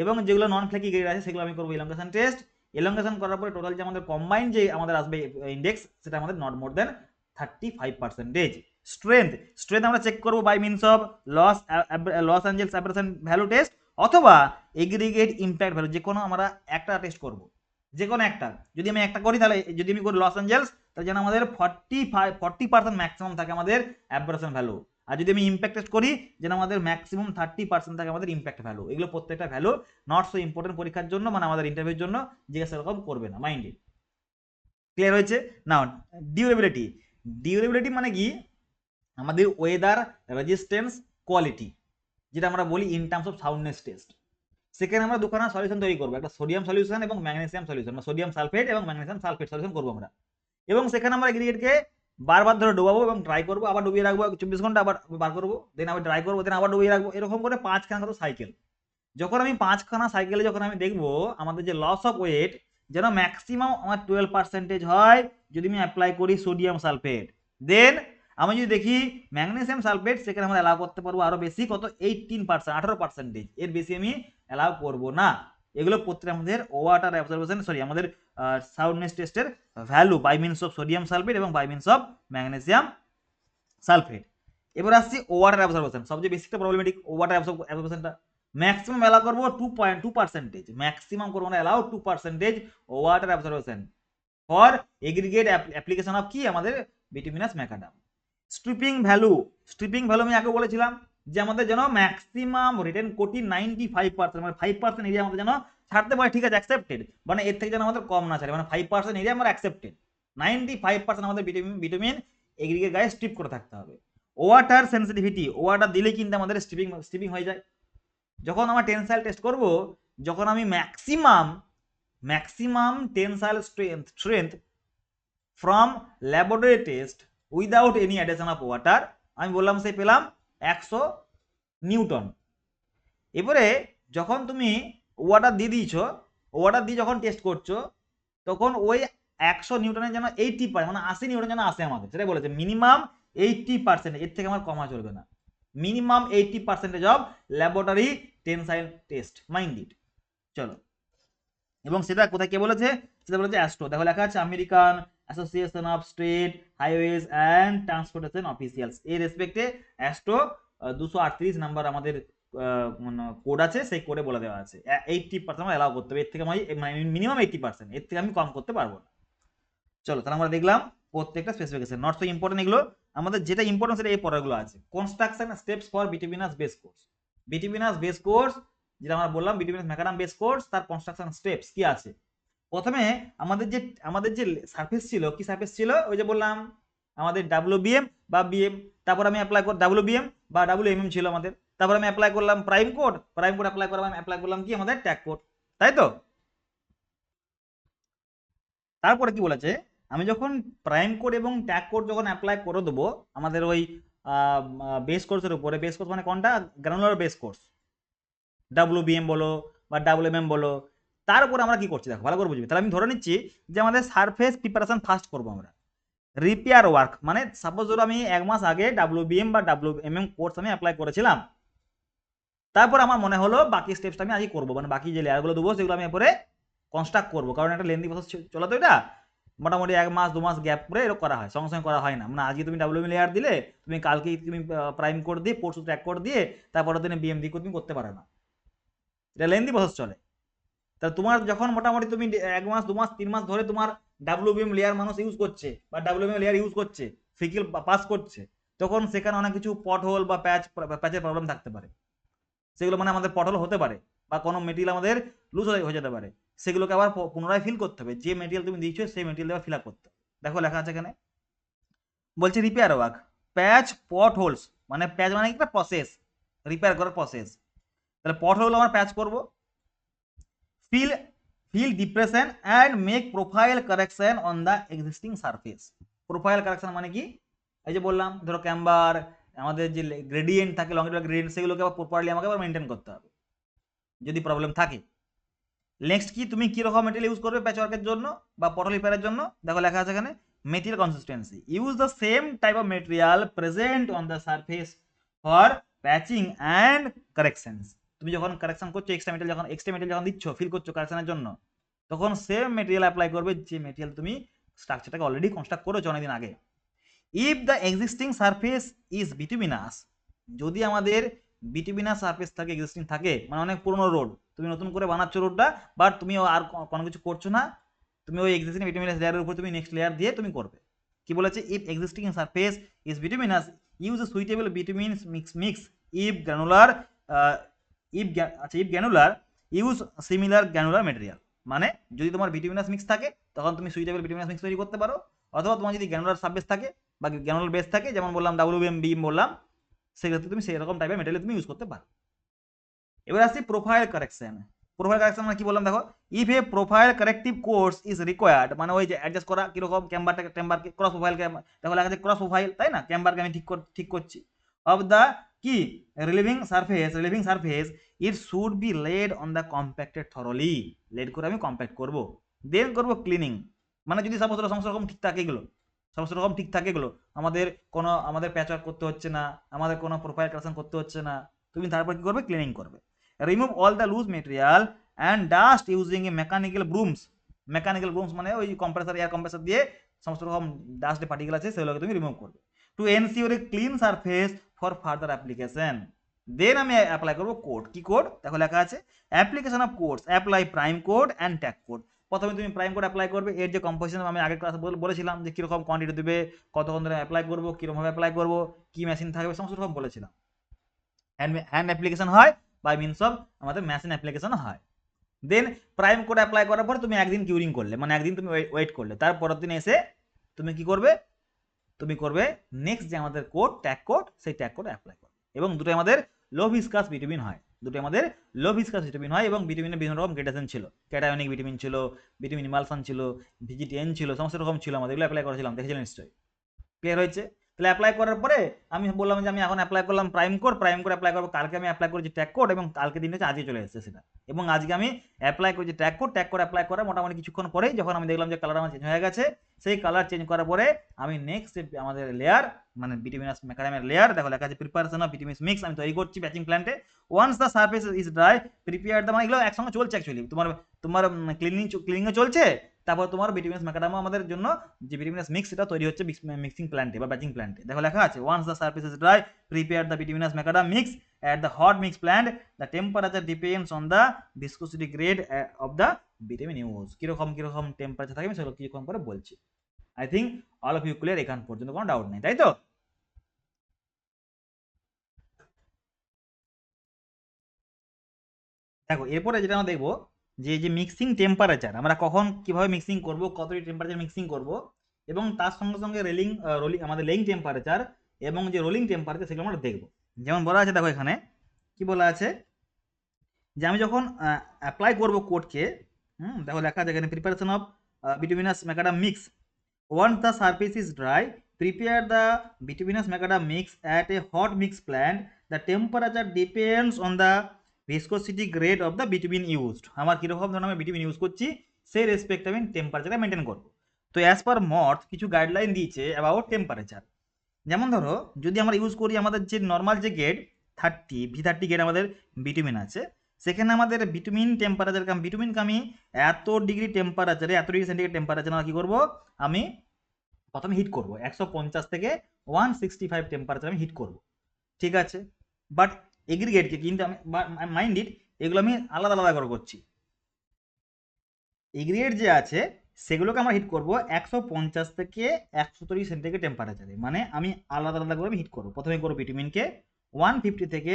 Speaker 1: এবং যেগুলো নন ফ্লেকি গ্রেড আছে সেগুলো আমি করবো ইলংগেশন টেস্ট। ইলংগেশন করার পরে টোটাল যে আমাদের কম্বাইন যে আমাদের আসবে ইন্ডেক্স, সেটা আমাদের not more than 35%। Strength, strength আমরা চেক করবো by means of Los Angeles abrasion value test, অথবা এগ্রিগেট ইম্প্যাক্ট ভ্যালু, যে কোনো আমরা একটা টেস্ট করবো, যে কোনো একটা। যদি আমি একটা করি তাহলে যদি আমি করি লস অ্যাঞ্জেলস, তাহলে যেন আমাদের 40% ম্যাক্সিমাম থাকে আমাদের অ্যাব্রেশন ভ্যালু, আর যদি আমি ইম্প্যাক্ট টেস্ট করি যেন আমাদের ম্যাক্সিমাম 30% থাকে আমাদের ইম্প্যাক্ট ভ্যালু। এগুলো প্রত্যেকটা ভ্যালু নট সো ইম্পর্টেন্ট পরীক্ষার জন্য, মানে আমাদের ইন্টারভিউর জন্য জিজ্ঞাসা এরকম করবে না, মাইন্ডে। ক্লিয়ার হয়েছে? নাও ডিউরেবিলিটি, ডিউরেবিলিটি মানে কি আমাদের ওয়েদার রেজিস্ট্যান্স কোয়ালিটি, যেটা আমরা বলি ইন টার্মস অফ সাউন্ডনেস টেস্ট। সেখানে আমরা দুখানা সলিউশন তৈরি করবো, একটা সোডিয়াম সলিউশন এবং ম্যাগনেসিয়াম সলিউশন, বা সোডিয়াম সালফেট এবং ম্যাগনেসিয়াম সালফেট সলিউশন করবো আমরা, এবং সেখানে আমরা এগ্রিগেটকে বারবার ধরে ডোবাবো এবং ড্রাই করবো, আবার ডুবিয়ে রাখবো 24 ঘন্টা, আবার বার করবো, দেন আবার ড্রাই করবো, দেন আবার ডুবিয়ে রাখবো, এরকম করে 5খানা কত সাইকেল। যখন আমি 5খানা সাইকেলে যখন আমি দেখবো আমাদের যে লস অফ ওয়েট যেন ম্যাক্সিমাম আমার 12% হয় যদি আমি অ্যাপ্লাই করি সোডিয়াম সালফেট, দেন আমি যদি দেখি ম্যাগনেসিয়াম সালফেট, সেখানে আমরা অ্যালাউ করতে পারবো আরো বেশি, কত 18%, এর বেশি আমি অ্যালাউ করবো না। এগুলো প্রত্যেকটা আমাদের ওয়াটার অ্যাবজর্বেশন, সরি আমাদের সাউন্ডনেস টেস্টের value by means of sodium sulphate এবং by means of magnesium sulphate. এবার আসছি ওয়াটার অ্যাবজর্বেশন, সবচেয়ে বেশি প্রবলেমেটিক ওয়াটার অ্যাবজর্বেশনটা। ম্যাক্সিমাম অ্যালাউ করবো 2.2%, ম্যাক্সিমাম করবো না allow 2% water absorption for aggregate application of কি আমাদের bituminous macadam. Stripping value, stripping value আমি আগে বলেছিলাম যে আমাদের যেন ম্যাক্সিমাম রিটেন কোটি 95%, মানে 5% এরিয়া আমাদের যেন ছাড়তে পারে, ঠিক আছে অ্যাকসেপ্টেড, মানে এর থেকে যেন আমাদের কম না ছাড়ে, মানে 5% এরিয়া আমার অ্যাকসেপ্টেড, 95% আমাদের বিটুমিন এগ্রিগেট গায়ে স্ট্রিপ করে থাকতে হবে। ওয়াটার সেন্সিটিভিটি, ওয়াটার দিলে কিন্তু আমাদের স্ট্রিপিং হয়ে যায়। যখন আমার টেনসাইল টেস্ট করব, যখন আমি maximum tensile strength from laboratory test without any addition of water, আমি বললাম সে পেলাম 100 নিউটন। এবারে যখন তুমি ওয়াটার দিয়ে দিয়েছো, ওয়াটার দিয়ে যখন টেস্ট করছো, তখন ওই 100 নিউটনের যেন 80%, মানে 80 নিউটন যেন আসে আমাদের, সেটাই বলেছে মিনিমাম 80%, এর থেকে আমার কমা চলবে না, minimum 80% of laboratory tensile test, mind it. চলো, এবং সেটা কোথায় কে বলেছে, সেটা বলেছে অ্যাস্ট্রো। দেখো লেখা আছে American association of state highways and transportation officials, এর রেসপেক্টে অ্যাস্ট্রো 238 নাম্বার আমাদের কোড আছে, সেই কোডে বলে দেওয়া আছে 80% আমরা অ্যালাউ করতে হবে, এর থেকে আমি মিনিমাম 80%, এর থেকে আমি কম করতে পারবো না। চলো তাহলে আমরা দেখলাম প্রত্যেকটা স্পেসিফিকেশন, নট সো ইম্পর্টেন্ট এগুলো, আমাদের যেটা ইম্পর্টেন্ট সেটা এই পরেরগুলো আছে। Construction steps for bituminous base course, bituminous base course যেটা আমরা বললাম বিটুমিনাস ম্যাকাডাম বেস কোর্স, তার কনস্ট্রাকশন স্টেপস কি আছে। প্রথমে আমাদের যে সারফেস ছিল, কি সারফেস ছিল, ওই যে বললাম আমাদের ডাব্লিউবিএম বা বিএম, তারপর আমি অ্যাপ্লাই কর ডাব্লিউবিএম বা ডাব্লিউএমএম ছিল আমাদের, তারপর আমি অ্যাপ্লাই করলাম প্রাইম কোড অ্যাপ্লাই করলাম, আমি অ্যাপ্লাই করলাম কি আমাদের ট্যাগ কোড, তাই তো। তারপরে কি বলেছে, আমি যখন প্রাইম কোড এবং ট্যাগ কোড যখন অ্যাপ্লাই করে দেবো আমাদের ওই বেস কোর্সের উপরে, বেস কোর্স মানে কোনটা, গ্রানুলার বেস কোর্স, ডাব্লিউবিএম বলো বা ডাব্লিউএমএম বলো, তার উপর আমরা কি করছি দেখো ভালো করে বুঝবে। তাহলে আমি ধরে নিচ্ছি যে আমাদের সারফেস প্রিপারেশন ফার্স্ট করবো আমরা, রিপেয়ার ওয়ার্ক মানে সাপোজ ধরো আমি 1 মাস আগে ডাব্লিউবিএম বা ডাব্লিউএমএম কোর্স আমি অ্যাপ্লাই করেছিলাম, তারপর আমার মনে হলো বাকি স্টেপসটা আমি আজই করবো, মানে বাকি যে লেয়ারগুলো দেবো সেগুলো আমি এরপরে কনস্ট্রাক্ট করবো, কারণ একটা লেন্দি প্রসেস চলে তো এটা, মোটামুটি 1 মাস 2 মাস গ্যাপ করে এরকম করা হয়, সঙ্গে সঙ্গে করা হয় না। মানে আজকে তুমি ডাব্লিউএম লেয়ার দিলে, তুমি কালকেই তুমি প্রাইম কোড দিয়ে পরশু ট্র্যাক কোড দিয়ে তারপরের দিনে বিএম দিয়ে তুমি করতে পারো না, এটা লেন্দি প্রসেস চলে। তাহলে তোমার যখন মোটামুটি তুমি 1 মাস 2 মাস 3 মাস ধরে তোমার ডাব্লিউবিএম লেয়ার মানুষ ইউজ করছে বা ডাব্লিউবিএম লেয়ার ইউজ করছে, ফিকিল পাস করছে, তখন সেখানে অনেক কিছু পট হোল বা প্যাচের প্রবলেম থাকতে পারে, সেগুলো মানে আমাদের পটল হতে পারে বা কোনো মেটেরিয়াল আমাদের লুজ হয়ে যেতে পারে, সেগুলোকে আবার পুনরায় ফিল করতে হবে, যে মেটেরিয়াল তুমি দিয়েছো সেই মেটেরিয়াল আবার ফিল আপ করতে হবে। দেখো লেখা আছে এখানে, বলছে রিপেয়ার ওয়ার্ক, প্যাচ পট হোলস, মানে প্যাচ মানে একটা প্রসেস, রিপেয়ার করার প্রসেস। তাহলে পট হোল আমরা প্যাচ করবো, fill fill depression and make profile correction on the existing surface. Profile correction মানে কি, এই যে বললাম ধরো ক্যাম্বার, আমাদের যে গ্রেডিয়েন্ট থাকে লংজিটিউডাল গ্রেডিয়েন্ট, সেগুলোকে আবার প্রপারলি আমাকে আবার মেনটেন করতে হবে যদি প্রবলেম থাকে। নেক্সট কি, তুমি কিরকম মেটেরিয়াল ইউজ করবে প্যাচ ওয়ার্কের জন্য বা পটল রিপেয়ারের জন্য, দেখো লেখা আছে এখানে material consistency, use the same type of material present on the surface for patching and corrections. তুমি যখন কারেকশন করছো, এক্সট্রা মেটেরিয়াল যখন দিচ্ছ ফিল করছো কারেকশনের জন্য, তখন সেম মেটেরিয়াল অ্যাপ্লাই করবে যে মেটেরিয়াল তুমি স্ট্রাকচারটাকে অলরেডি কনস্ট্রাক্ট করেছো অনেকদিন আগে। If the existing surface is bituminous, যদি আমাদের বিটুমিনাস সারফেস থাকে, এক্সিস্টিং থাকে মানে অনেক পুরনো রোড, তুমি নতুন করে বানাচ্ছ রোডটা, বাট তুমি আর কোনো কিছু করছো না, তুমি ওই এক্সিস্টিং বিটুমিনাস লেয়ারের উপর তুমি নেক্সট লেয়ার দিয়ে তুমি করবে। কি বলেছে, if existing surface is bituminous use a suitable bituminous mix, if granular if granular use similar granular material, মানে যদি তোমার বিটুমিনাস মিক্স থাকে তখন তুমি সুইটেবল বিটুমিনাস মিক্স তৈরি করতে পারো, অথবা তোমার যদি গ্রানুলার সারফেস থাকে বা গ্রানুলার বেস থাকে, যেমন বললাম ডাব্লিউবিএম বিম বললাম, সেক্ষেত্রে তুমি সেই রকম টাইপের মেটেরিয়াল তুমি ইউজ করতে পারো। এবার আসছি প্রোফাইল কারেকশন। প্রোফাইল কারেকশন মানে কি বললাম দেখো, if A profile corrective course is required, মানে ওই যে অ্যাডজাস্ট করা কিরকম ক্যাম্বারকে ক্রস প্রোফাইল, দেখো লেখা আছে ক্রস প্রোফাইল, তাই না, ক্যাম্বারকে আমি ঠিক করছি, অফ দ্য কি relieving surface it should be laid on the compacted thoroughly, laid করে আমি কম্প্যাক্ট করব, দেন করব ক্লিনিং। মানে যদি সমস্ত রকম ঠিক থাকে এগুলো, সমস্ত রকম ঠিক থাকে এগুলো, আমাদের প্যাচ ওয়ার্ক করতে হচ্ছে না, আমাদের কোনো প্রোফাইল কারেকশন করতে হচ্ছে না, তুমি তারপর কি করবে, ক্লিনিং করবে। Remove all the loose material and dust using a mechanical brooms, মানে ওই কম্প্রেসার, এয়ার কম্প্রেসার দিয়ে সমস্ত রকম ডাস্ট পার্টিকেল আছে সেগুলোকে তুমি রিমুভ করবে, to ensure a clean surface for further application. Then আমি অ্যাপ্লাই করবো কোড, কি কোড দেখো লেখা আছে, application of coats apply prime coat and tack coat. প্রথমে তুমি প্রাইম কোড অ্যাপ্লাই করবে, এর যে কম্পোজিশন আমি আগের ক্লাসে বলেছিলাম যে কীরকম কোয়ান্টিটি দেবে, কতক্ষণ ধরে অ্যাপ্লাই করবো, কীরকমভাবে অ্যাপ্লাই করবো, কী মেশিন থাকবে, সমস্ত রকম বলেছিলাম। হ্যান্ড অ্যাপ্লিকেশন হয় বাই মিনস অফ আমাদের মেশিন অ্যাপ্লিকেশন হয়। দেন প্রাইম কোড অ্যাপ্লাই করার পর তুমি একদিন কিউরিং করলে, মানে একদিন তুমি ওয়েট করলে, তারপরের দিন এসে তুমি কি করবে, তুমি করবে নেক্সট যে আমাদের কোড ট্যাগ কোড, সেই ট্যাগ কোড অ্যাপ্লাই করবে। এবং দুটো আমাদের লো ভিসকাস ভিটামিন হয়, এবং ভিটামিনের বিভিন্ন রকম গ্রেডেশন ছিল, ক্যাটায়নিক ভিটামিন ছিল, ভিটামিন ইমালশন ছিল, ভিজিটিএন ছিল, সমস্ত রকম ছিল, আমাদের এগুলো অ্যাপ্লাই করেছিলাম, দেখেছিলেন নিশ্চয়ই। ক্লিয়ার হয়েছে? তাহলে অ্যাপ্লাই করার পরে আমি বললাম যে আমি এখন অ্যাপ্লাই করলাম প্রাইম কোড অ্যাপ্লাই করবো, কালকে আমি অ্যাপ্লাই করেছি ট্যাগ কোড, এবং কালকে দিন হচ্ছে আজকে চলে এসেছে সেটা, এবং আজকে আমি অ্যাপ্লাই করেছি ট্যাগ কোড অ্যাপ্লাই করার মোটামুটি কিছুক্ষণ পরেই যখন আমি দেখলাম যে কালার আমার চেঞ্জ হয়ে গেছে, সেই কালার চেঞ্জ করার পরে আমি নেক্সট আমাদের লেয়ার মানে বিটুমিনাস ম্যাকাডামের লেয়ার, দেখো লেখা আছে প্রিপারেশন অফ বিটুমিনাস মিক্স, আমি তৈরি করছি ব্যাচিং প্ল্যান্টে। Once the surface is dry prepare the, মানে এগুলো একসঙ্গে চলছে অ্যাকচুয়ালি, তোমার ক্লিনিংও চলছে, তারপর তোমার বিটুমিনাস ম্যাকাডামও আমাদের জন্য যে বিটুমিনাস মিক্স সেটা তৈরি হচ্ছে মিক্সিং প্ল্যান্টে বা ব্যাচিং প্ল্যান্টে। দেখো লেখা আছে once the surface is dry prepare the bituminous macadam mix at the hot mix plant, the temperature depends on the viscosity grade of the vitamin use। কিরকম টেম্পারেচার থাকে আমি সেগুলো কিছুক্ষণ পরে বলছি। I think all of you clear, এখান পর্যন্ত কোনো ডাউট নেই, তাই তো? দেখো এরপরে যেটা আমরা দেখবো যে মিক্সিং টেম্পারেচার আমরা কখন কিভাবে মিক্সিং করব, কত টেম্পারেচার মিক্সিং করব, এবং তার সঙ্গে সঙ্গে রোলিং আমাদের লেইং টেম্পারেচার এবং যে রোলিং টেম্পারেচার সেগুলো আমরা দেখবো। যেমন বলা আছে, দেখো এখানে কি বলা আছে যে আমি যখন অ্যাপ্লাই করব কোডকে, দেখো লেখা আছে এখানে preparation of bituminous macadam mix, once the surface is dry, prepare the bituminous macadam mix at a hot mix plant. The temperature depends on the viscosity grade of the bitumen used. আমার কীরকম ধরনের আমি bitumen use করছি সেই respect আমি টেম্পারেচারটা maintain করবো। তো অ্যাজ পার মর্থ কিছু গাইডলাইন দিয়েছে অ্যাবাউট টেম্পারেচার। যেমন ধরো যদি আমরা ইউজ করি আমাদের যে নর্মাল যে গ্রেড V30 গ্রেড আমাদের বিটুমিন আছে, সেখানে আমাদের বিটুমিন টেম্পারেচারকে আমি এত ডিগ্রি টেম্পারেচারে, এত ডিগ্রি সেন্টিগ্রেড টেম্পারেচারে আমরা কী করবো, আমি প্রথমে হিট করব 150 থেকে 165 টেম্পারেচার আমি হিট করব, ঠিক আছে। বাট এগ্রিগেটকে কিন্তু আমি মাইন্ড ইট, এগুলো আমি আলাদা আলাদা করে করছি। এগ্রিগেট যে আছে সেগুলোকে আমরা হিট করব 150 থেকে 130 সেন্টিগ্রেড টেম্পারেচারে, মানে আমি আলাদা আলাদা করে আমি হিট করব। প্রথমে করবো বিটুমিনকে 150 থেকে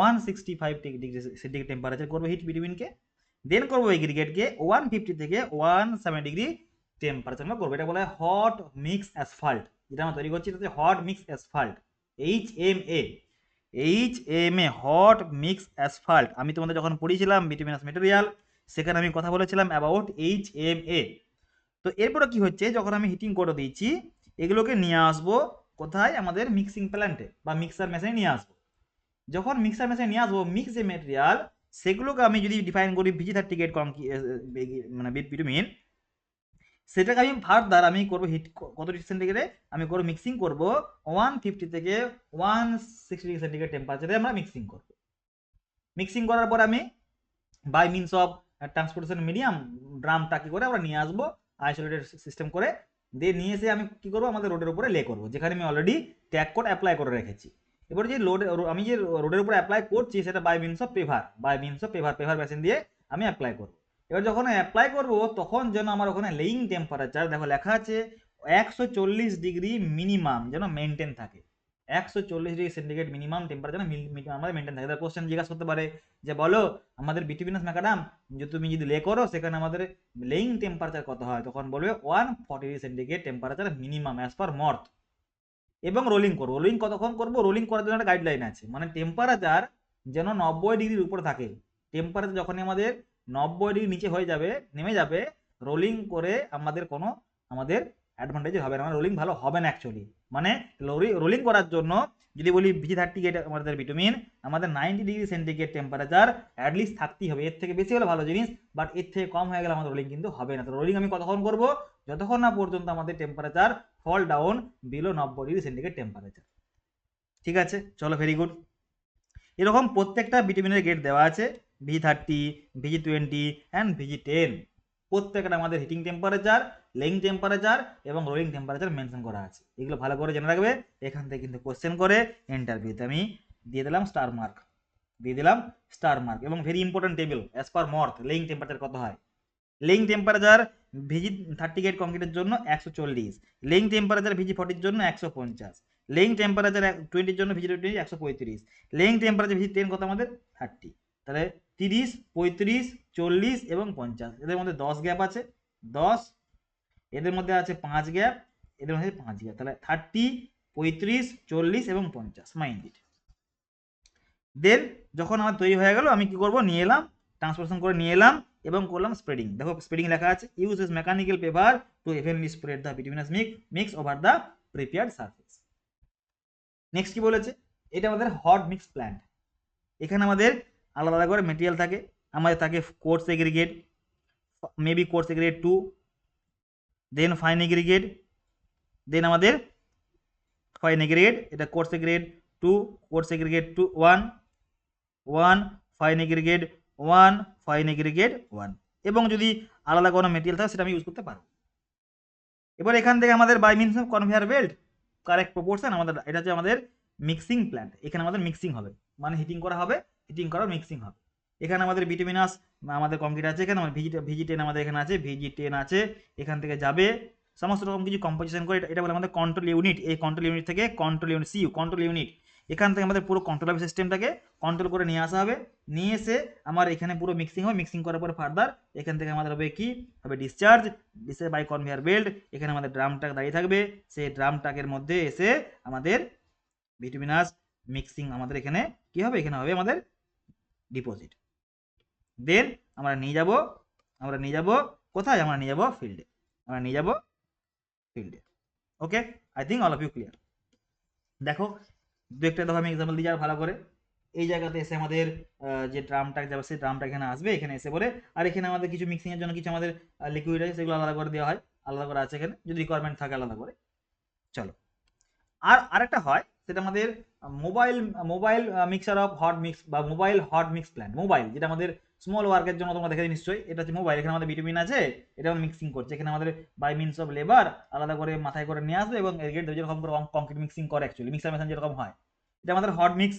Speaker 1: 165 ডিগ্রি সেন্টিগ্রেড টেম্পারেচার করবো হিট বিটুমিনকে, দেন করবো এগ্রিগেটকে 150 থেকে 170 ডিগ্রি টেম্পারেচার আমরা করবো। এটা বলা হয় হট মিক্স অ্যাসফাল্ট, যেটা আমরা তৈরি করছি এটা হচ্ছে hot mix Asphalt, HMA hot mix Asphalt. আমি তোমাদের যখন পড়িয়েছিলাম বিটুমিনাস মেটেরিয়াল সেখানে আমি কথা বলেছিলাম অ্যাবাউট HMA। তো এরপরে কি হচ্ছে, যখন আমি হিটিং করে দিয়েছি এগুলোকে নিয়ে আসবো কোথায়, আমাদের মিক্সিং প্ল্যান্টে বা মিক্সার মেশিনে নিয়ে আসবো। যখন মিক্সার মেশিনে নিয়ে আসবো মিক্স যে মেটেরিয়াল সেগুলোকে আমি যদি ডিফাইন করি VG30 গ্রেড মানে বিটুমিন, সেটাকে আমি ফার্দার আমি করবো হিট কত ডিগ্রি সেন্টিগ্রেডে আমি করবো মিক্সিং করবো 150 থেকে 160 ডিগ্রি সেন্টিগ্রেড টেম্পারেচারে আমরা মিক্সিং করবো। মিক্সিং করার পর আমি by means of transportation medium ড্রামটা কি করে আমরা নিয়ে আসবো আইসোলেটেড সিস্টেম করে, দিয়ে নিয়ে এসে আমি কি করবো আমাদের রোডের উপরে লে করবো, যেখানে আমি অলরেডি ট্যাগ কোড অ্যাপ্লাই করে রেখেছি। এবার যে আমি যে রোডের উপরে অ্যাপ্লাই করছি সেটা by means of paver machine দিয়ে আমি অ্যাপ্লাই করবো। এবার যখন অ্যাপ্লাই করবো তখন যেন আমার ওখানে লেইং টেম্পারেচার দেখো লেখা আছে 140 ডিগ্রি মিনিমাম যেন মেনটেন থাকে, 140 ডিগ্রি সেন্টিগ্রেড মিনিমাম টেম্পারেচার আমাদের মেনটেন থাকে। কোশ্চেন জিজ্ঞাসা করতে পারে যে বলো আমাদের বিটুমিনাস ম্যাকাডাম তুমি যদি লে করো সেখানে আমাদের লেইং টেম্পারেচার কত হয়, তখন বলবে 140 degree centigrade temperature minimum as per MoRTH. এবং রোলিং করবো, রোলিং কতক্ষণ করবো, রোলিং করার জন্য একটা গাইডলাইন আছে, মানে টেম্পারেচার যেন 90 ডিগ্রির উপরে থাকে। টেম্পারেচার যখনই আমাদের 90 ডিগ্রি নিচে হয়ে যাবে, নেমে যাবে, রোলিং করে আমাদের অ্যাডভান্টেজ হবে না, মানে রোলিং ভালো হবে না অ্যাকচুয়ালি। মানে রোলিং করার জন্য যদি বলি VG30 গ্রেড আমাদের বিটুমিন, আমাদের 90 ডিগ্রি সেন্টিগ্রেড টেম্পারেচার অ্যাটলিস্ট থাকতেই হবে। এর থেকে বেশি হলে ভালো জিনিস, বাট এর থেকে কম হয়ে গেলে আমাদের রোলিং কিন্তু হবে না। তো রোলিং আমি কতক্ষণ করবো, যতক্ষণ না পর্যন্ত আমাদের temperature fall down below 90 degree centigrade temperature, ঠিক আছে। চলো, ভেরি গুড। এরকম প্রত্যেকটা বিটুমিনের গ্রেড দেওয়া আছে, V30, VG20 অ্যান্ড VG10। প্রত্যেকটা আমাদের হিটিং টেম্পারেচার, লেইং টেম্পারেচার এবং রোলিং টেম্পারেচার মেনশন করা আছে। এগুলো ভালো করে জেনে রাখবে, এখান থেকে কিন্তু কোশ্চেন করে ইন্টারভিউতে আমি দিয়ে দিলাম স্টার মার্ক এবং very important table as per MoRTH laying temperature কত হয়। লেইং টেম্পারেচার VG30 গ্রেড কংক্রিটের জন্য 140, লেইং টেম্পারেচার VG40 জন্য 150, লেইং টেম্পারেচার 20 জন্য VG20 135, লেইং টেম্পারেচার VG10 কত আমাদের 30। তাহলে 30, 35, 40 এবং 50, এদের মধ্যে 10 গ্যাপ আছে, 10, এদের মধ্যে আছে 5 গ্যাপ, এদের মধ্যে 5 গ্যাপ, তাহলে 30, 35, 40 এবং 50 মাইন্ড ইট। দেন যখন আমার তৈরি হয়ে গেল আমি কি করব, নিয়ে এলাম ট্রান্সফরমেশন করে নিয়ে এলাম এবং করলাম স্প্রেডিং। দেখো স্প্রেডিং লেখা আছে, use is mechanical paper to evenly spread the bituminous mix over the prepared surface. Next কি বলেছে, এটা আমাদের হট মিক্স প্ল্যান্ট। এখানে আমাদের আলাদা আলাদা করে মেটেরিয়াল থাকে, আমাদের থাকে course aggregate, maybe course aggregate 2, দেন ফাইন এগ্রিগেট, দেন আমাদের ফাইন এগ্রিগেট, এটা course aggregate 2, course aggregate 2 1, fine aggregate 1, fine aggregate 1, এবং যদি আলাদা কোনো মেটেরিয়াল থাকে সেটা আমি ইউজ করতে পারবো। এবার এখান থেকে আমাদের by means of conveyor belt correct proportion আমাদের, এটা হচ্ছে আমাদের মিক্সিং প্ল্যান্ট। এখানে আমাদের মিক্সিং হবে, মানে হিটিং করা হবে, হিটিং করার মিক্সিং হবে। এখানে আমাদের বিটুমিনাস আমাদের কংক্রিট আছে, এখানে VG10 আমাদের এখানে আছে, VG10 আছে, এখান থেকে যাবে সমস্ত রকম কিছু কম্পোজিশন করে, এটা বলে আমাদের কন্ট্রোল ইউনিট। এই কন্ট্রোল ইউনিট থেকে কন্ট্রোল ইউনিট এখান থেকে আমাদের পুরো কন্ট্রোল সিস্টেমটাকে কন্ট্রোল করে নিয়ে আসা হবে, নিয়ে এসে আমার এখানে পুরো মিক্সিং হবে, মিক্সিং করার পরে ফার্দার এখান থেকে আমাদের হবে কি হবে ডিসচার্জ বাই কনভেয়ার বেল্ট। এখানে আমাদের ড্রামটাক দাঁড়িয়ে থাকবে, সেই ড্রামটাকের মধ্যে এসে আমাদের বিটুমিনাস মিক্সিং আমাদের এখানে কি হবে, এখানে হবে আমাদের ডিপোজিট। দেন আমরা নিয়ে যাব কোথায়, আমরা নিয়ে যাব ফিল্ডে, okay. I think all of you clear. দেখো দু একটা দেখো আমি এক্সাম্পল দিয়ে যাবো ভালো করে। এই জায়গাতে এসে আমাদের যে ড্রামটা যাবে সেই ড্রামটা এখানে আসবে, এখানে এসে পরে আর এখানে আমাদের কিছু মিক্সিং এর জন্য কিছু আমাদের লিকুইড আছে, সেগুলো আলাদা করে দেওয়া হয়, আলাদা করে আছে এখানে, যদি রিকোয়ারমেন্ট থাকে আলাদা করে। চলো, আর আরেকটা হয় সেটা আমাদের mobile mixer of hot mix বা mobile hot mix plant. Mobile যেটা আমাদের স্মল ওয়ার্কের জন্য তোমরা দেখে নিশ্চয়ই, এটা হচ্ছে মোবাইল। এখানে আমাদের বিটুমিন আছে, এটা মিক্সিং করছে, এখানে আমাদের বাই মিনস অফ লেবার আলাদা করে মাথায় করে নিয়ে আসবে এবং এগ্রেড যেরকম করে কংক্রিট মিক্সিং করে অ্যাকচুয়ালি মিক্সার মেশিন যেরকম হয়, এটা আমাদের hot mix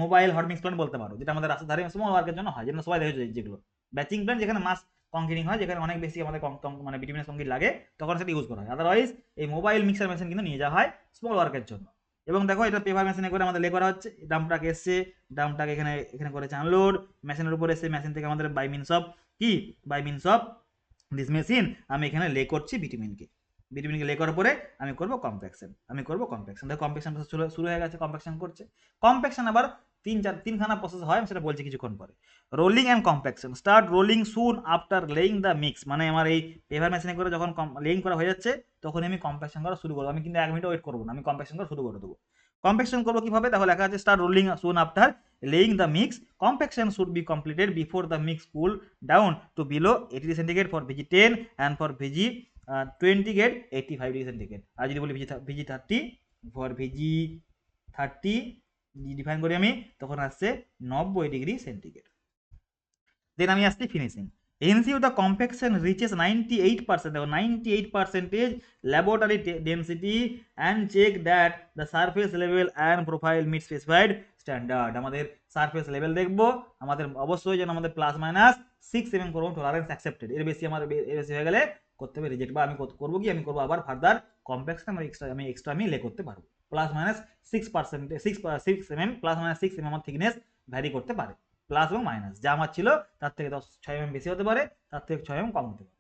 Speaker 1: mobile hot mix plant বলতে পারো, যেটা আমাদের রাস্তার ধারে স্মল ওয়ার্কের জন্য হয়, যেটা সবাই দেখেছে, যেগুলো ব্যাচিং প্ল্যান্ট যেখানে মাস কংক্রিটিং হয়, যেখানে অনেক বেশি আমাদের মানে বিটুমিনাস কংক্রিট লাগে, তখন সেটা ইউজ করা হয়। আদারওয়াইজ এই মোবাইল মিক্সার মেশিন কিন্তু নিয়ে যাওয়া হয় স্মল ওয়ার্কের জন্য। এবং দেখো এটা পেপার মেশিনে করে আমাদের লে করা হচ্ছে, ড্রামটাকে এসছে, ড্রামটাকে এখানে করেছে আনলোড, মেশিনের উপর এসে মেশিন থেকে আমাদের by means of this machine আমি এখানে লে করছি বিটুমিনকে লে করার পরে আমি করব কম্প্যাকশন, দেখো কম্প্যাকশন শুরু হয়ে গেছে, কম্প্যাকশন করছে। কম্প্যাকশন আবার তিনখানা প্রসেস হয়, আমি সেটা বলছি কিছুক্ষণ পরে। Rolling and compaction. Start rolling soon after laying the mix, মানে আমার এই পেপার মেশিনে করে যখন লেইং করা হয়ে যাচ্ছে তখন আমি কম্প্যাকশন করা শুরু করবো। আমি কিন্তু 1 মিনিট ওয়েট করবো না, আমি কম্প্যাকশন করা শুরু করে দেবো। কম্প্যাকশন করবো কিভাবে, দেখো লেখা আছে start rolling soon after laying the mix. Compaction should be completed before the mix cool down to below 80 degree centigrade for VG10 and for VG20 get 85 degree centigrade. আর যদি বলি VG30 for VG30 ডিফাইন করি আমি, তখন আসছে 90 degree centigrade. দেন আমি আসছি finishing. Ensure the compaction reaches 98%, 98% laboratory density and check that the surface level and profile meet specified standard. আমাদের surface level দেখবো, আমাদের অবশ্যই যেন আমাদের প্লাস মাইনাস 6 mm করবো, টলারেন্স অ্যাকসেপ্টেড। এর বেশি হয়ে গেলে করতে হবে রিজেক্ট, বা আমি করবো কি, আমি করবো আবার ফার্দার কম্প্যাকশন এক্সট্রা আমি লে করতে পারবো। Plus minus 6 mm plus minus 6 mm আমার থিকনেস ভ্যারি করতে পারে, প্লাস এবং মাইনাস যা আমার ছিল তার থেকে 6 mm বেশি হতে পারে, তার থেকে 6 mm কম হতে পারে।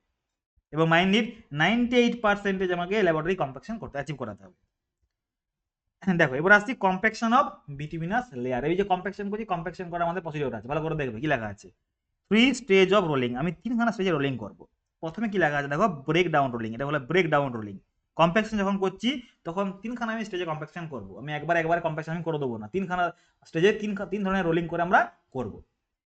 Speaker 1: এবং মাইন্ড ইট 98% আমাকে ল্যাবরেটরি কম্প্যাকশন অ্যাচিভ করাতে হবে। দেখো এবার আসছি কম্প্যাকশন অফ বিটুমিনাস লেয়ার। এই যে কম্প্যাকশন করছি, কম্প্যাকশন করা আমাদের প্রসিডিওর আছে, ভালো করে দেখবে কি লেখা আছে। 3 স্টেজ অফ রোলিং, আমি 3খানা স্টেজে রোলিং করব। প্রথমে কি লেখা আছে দেখো, ব্রেক ডাউন রোলিং। এটা হলো ব্রেক ডাউন রোলিং। কম্প্যাকশন যখন করছি তখন 3খানা আমি স্টেজে কম্প্যাকশন করব। আমি একবার কম্প্যাকশন আমি করে দেবো না, 3খানা স্টেজে 3 ধরনের রোলিং করে আমরা করব।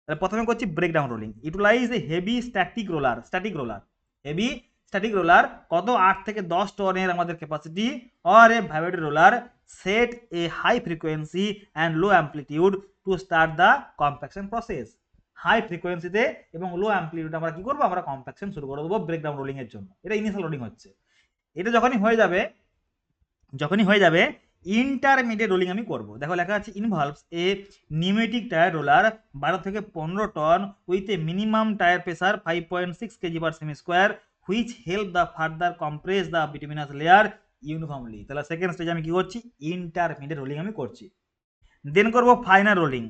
Speaker 1: তাহলে প্রথমে করছি break down rolling. Utilize a heavy static roller, heavy static roller, কত 8 থেকে 10 টনের আমাদের capacity, or a vibratory roller set a high frequency and low amplitude to start the compaction process. High ফ্রিকোয়েন্সিতে এবং লো অ্যাম্পলিটিউড আমরা কি করবো, আমরা কম্প্যাকশন শুরু করে দেবো ব্রেকডাউন রোলিং এর জন্য। এটা ইনিশিয়াল রোলিং হচ্ছে। এটা যখনই হয়ে যাবে ইন্টারমিডিয়েট রোলিং আমি করব। দেখো লেখা আছে involves a pneumatic tyre roller 12 থেকে 15 ton with a minimum tyre pressure 5.6 kg per semi square which help the further compress the bituminous layer uniformly. তাহলে সেকেন্ড স্টেজে আমি কি করছি, ইন্টারমিডিয়েট রোলিং আমি করছি। দেন করব ফাইনাল রোলিং।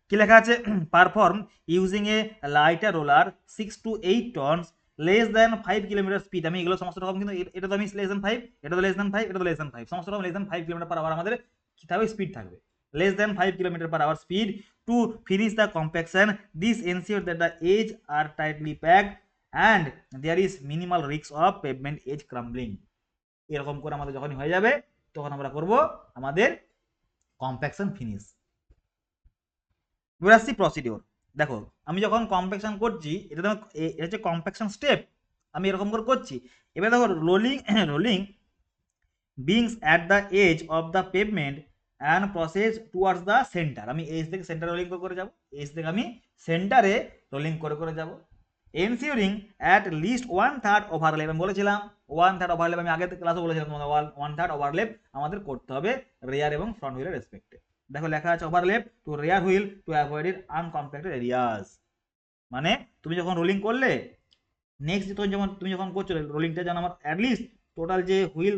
Speaker 1: কি লেখা আছে, perform using a lighter roller 6 to 8 tonnes less than 5 kilometre speed. আমি এগুলো সমস্ত রকম, কিন্তু এটা তো আমি লেস দ্যান 5, এটা তো লেস দ্যান 5, এটা তো লেস দ্যান 5, সমস্ত রকম less than 5 kilometre per hour আমাদের কি থাকবে, স্পিড থাকবে। Less than 5 kilometre per hour speed to finish the compaction. This ensure that the edge are tightly packed and there is minimal risk of pavement edge crumbling. এরকম করে আমাদের যখন হয়ে যাবে তখন আমরা করব আমাদের কম্প্যাকশন ফিনিশ। এবার আসছি প্রসিডিওর। দেখো আমি যখন কম্প্যাকশন করছি, এটা হচ্ছে কম্প্যাকশন স্টেপ, আমি এরকম করে করছি। এবার দেখো rolling begins at the edge of the pavement and process towards the centre. আমি এজ থেকে সেন্টার রোলিং করে যাব, এজ থেকে আমি সেন্টারে রোলিং করে যাব। Ensuring at least 1/3 overlap. আমি বলেছিলাম 1/3 ওভারলেপ, আমি আগের ক্লাসে বলেছিলাম তোমাদের 1/3 ওভারলেপ আমাদের করতে হবে রেয়ার এবং ফ্রন্ট হুইলের রেসপেক্টে। দেখো লেখা আছে overlap to rear wheel to avoid it uncompacted areas. মানে তুমি যখন রোলিং করলে নেক্সট তুমি যখন করছো রোলিংটা, যেন আমার অ্যাটলিস্ট টোটাল যে হুইল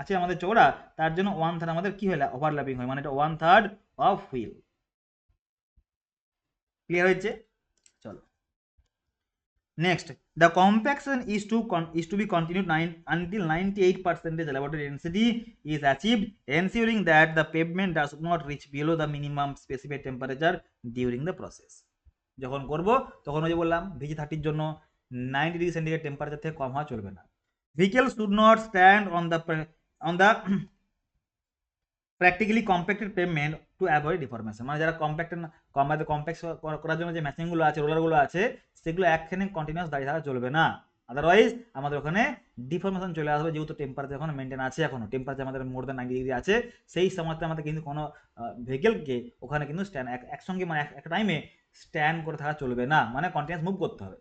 Speaker 1: আছে আমাদের চওড়া, তার জন্য 1/3 আমাদের কি হয়, ওভারল্যাপিং হয়, মানে এটা 1/3 অফ হুইল। ক্লিয়ার হয়েছে? চলো next, the compaction is to be continued until 98% laboratory density is achieved, ensuring that the pavement does not reach below the minimum specified temperature during the process. যখন করব তখন ওই যে বললাম VG30 জন্য 90 degree centigrade temperature থেকে কম হওয়া চলবে না। Vehicle should not stand on the practically compacted pavement to avoid deformation, মানে যারা কম্প্যাক্ট করার জন্য যে মেশিনগুলো আছে, রোলারগুলো আছে, সেগুলো একখানে কন্টিনিউয়াস দাঁড়িয়ে থাকা চলবে না, আদারওয়াইজ আমাদের ওখানে ডিফরমেশন চলে আসবে। যেহেতু টেম্পারেচার এখন মেনটেন আছে, এখনো টেম্পারেচার আমাদের মোর দ্যান 90 ডিগ্রি আছে, সেই সময়তে আমাদের কিন্তু কোনো ভেহিকেলকে ওখানে কিন্তু স্ট্যান্ড একসঙ্গে মানে এক টাইমে স্ট্যান্ড করে থাকা চলবে না, মানে কন্টিনিউয়াস মুভ করতে হবে।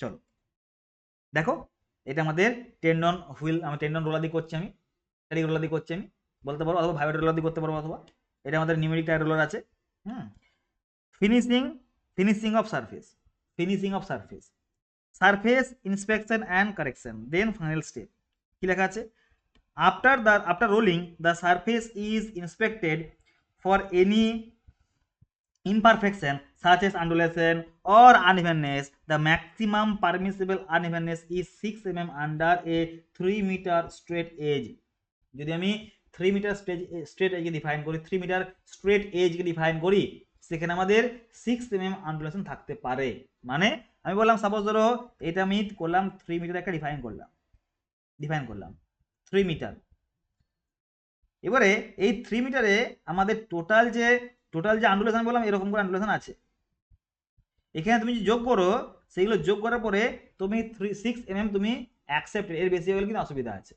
Speaker 1: চলো দেখো, এটা আমাদের টেন্ডন হুইল, আমি টেন্ডন রোলার দিয়ে করছি, আমি স্ট্যাটিক রোলার দিয়ে করছি আমি বলতে পারবো, অথবা ভাইব্রেটর রোলার দিয়ে করতে পারবো, অথবা এটা আমাদের নিউমেরিক টায়ার রোলার আছে। Finishing finishing of surface, finishing of surface, surface inspection and correction, then final step. কি লেখা আছে? After rolling the surface is inspected for any imperfection such as undulation or unevenness. The maximum permissible unevenness is 6 mm under a 3 meter straight edge. যদি আমি 3 metre straight এজকে define করি, 3 metre straight এজকে define করি, সেখানে আমাদের 6 mm আন্ডুলেশন থাকতে পারে। মানে আমি বললাম সাপোজ ধরো এটা আমি করলাম 3 মিটার একটা ডিফাইন করলাম 3 মিটার। এবারে এই 3 মিটারে আমাদের টোটাল যে আন্ডুলেশন বললাম, এরকম করে আন্ডুলেশন আছে, এখানে তুমি যোগ করো, সেইগুলো যোগ করার পরে তুমি 6 mm তুমি অ্যাকসেপ্ট, এর বেশি হলে কিন্তু অসুবিধা আছে।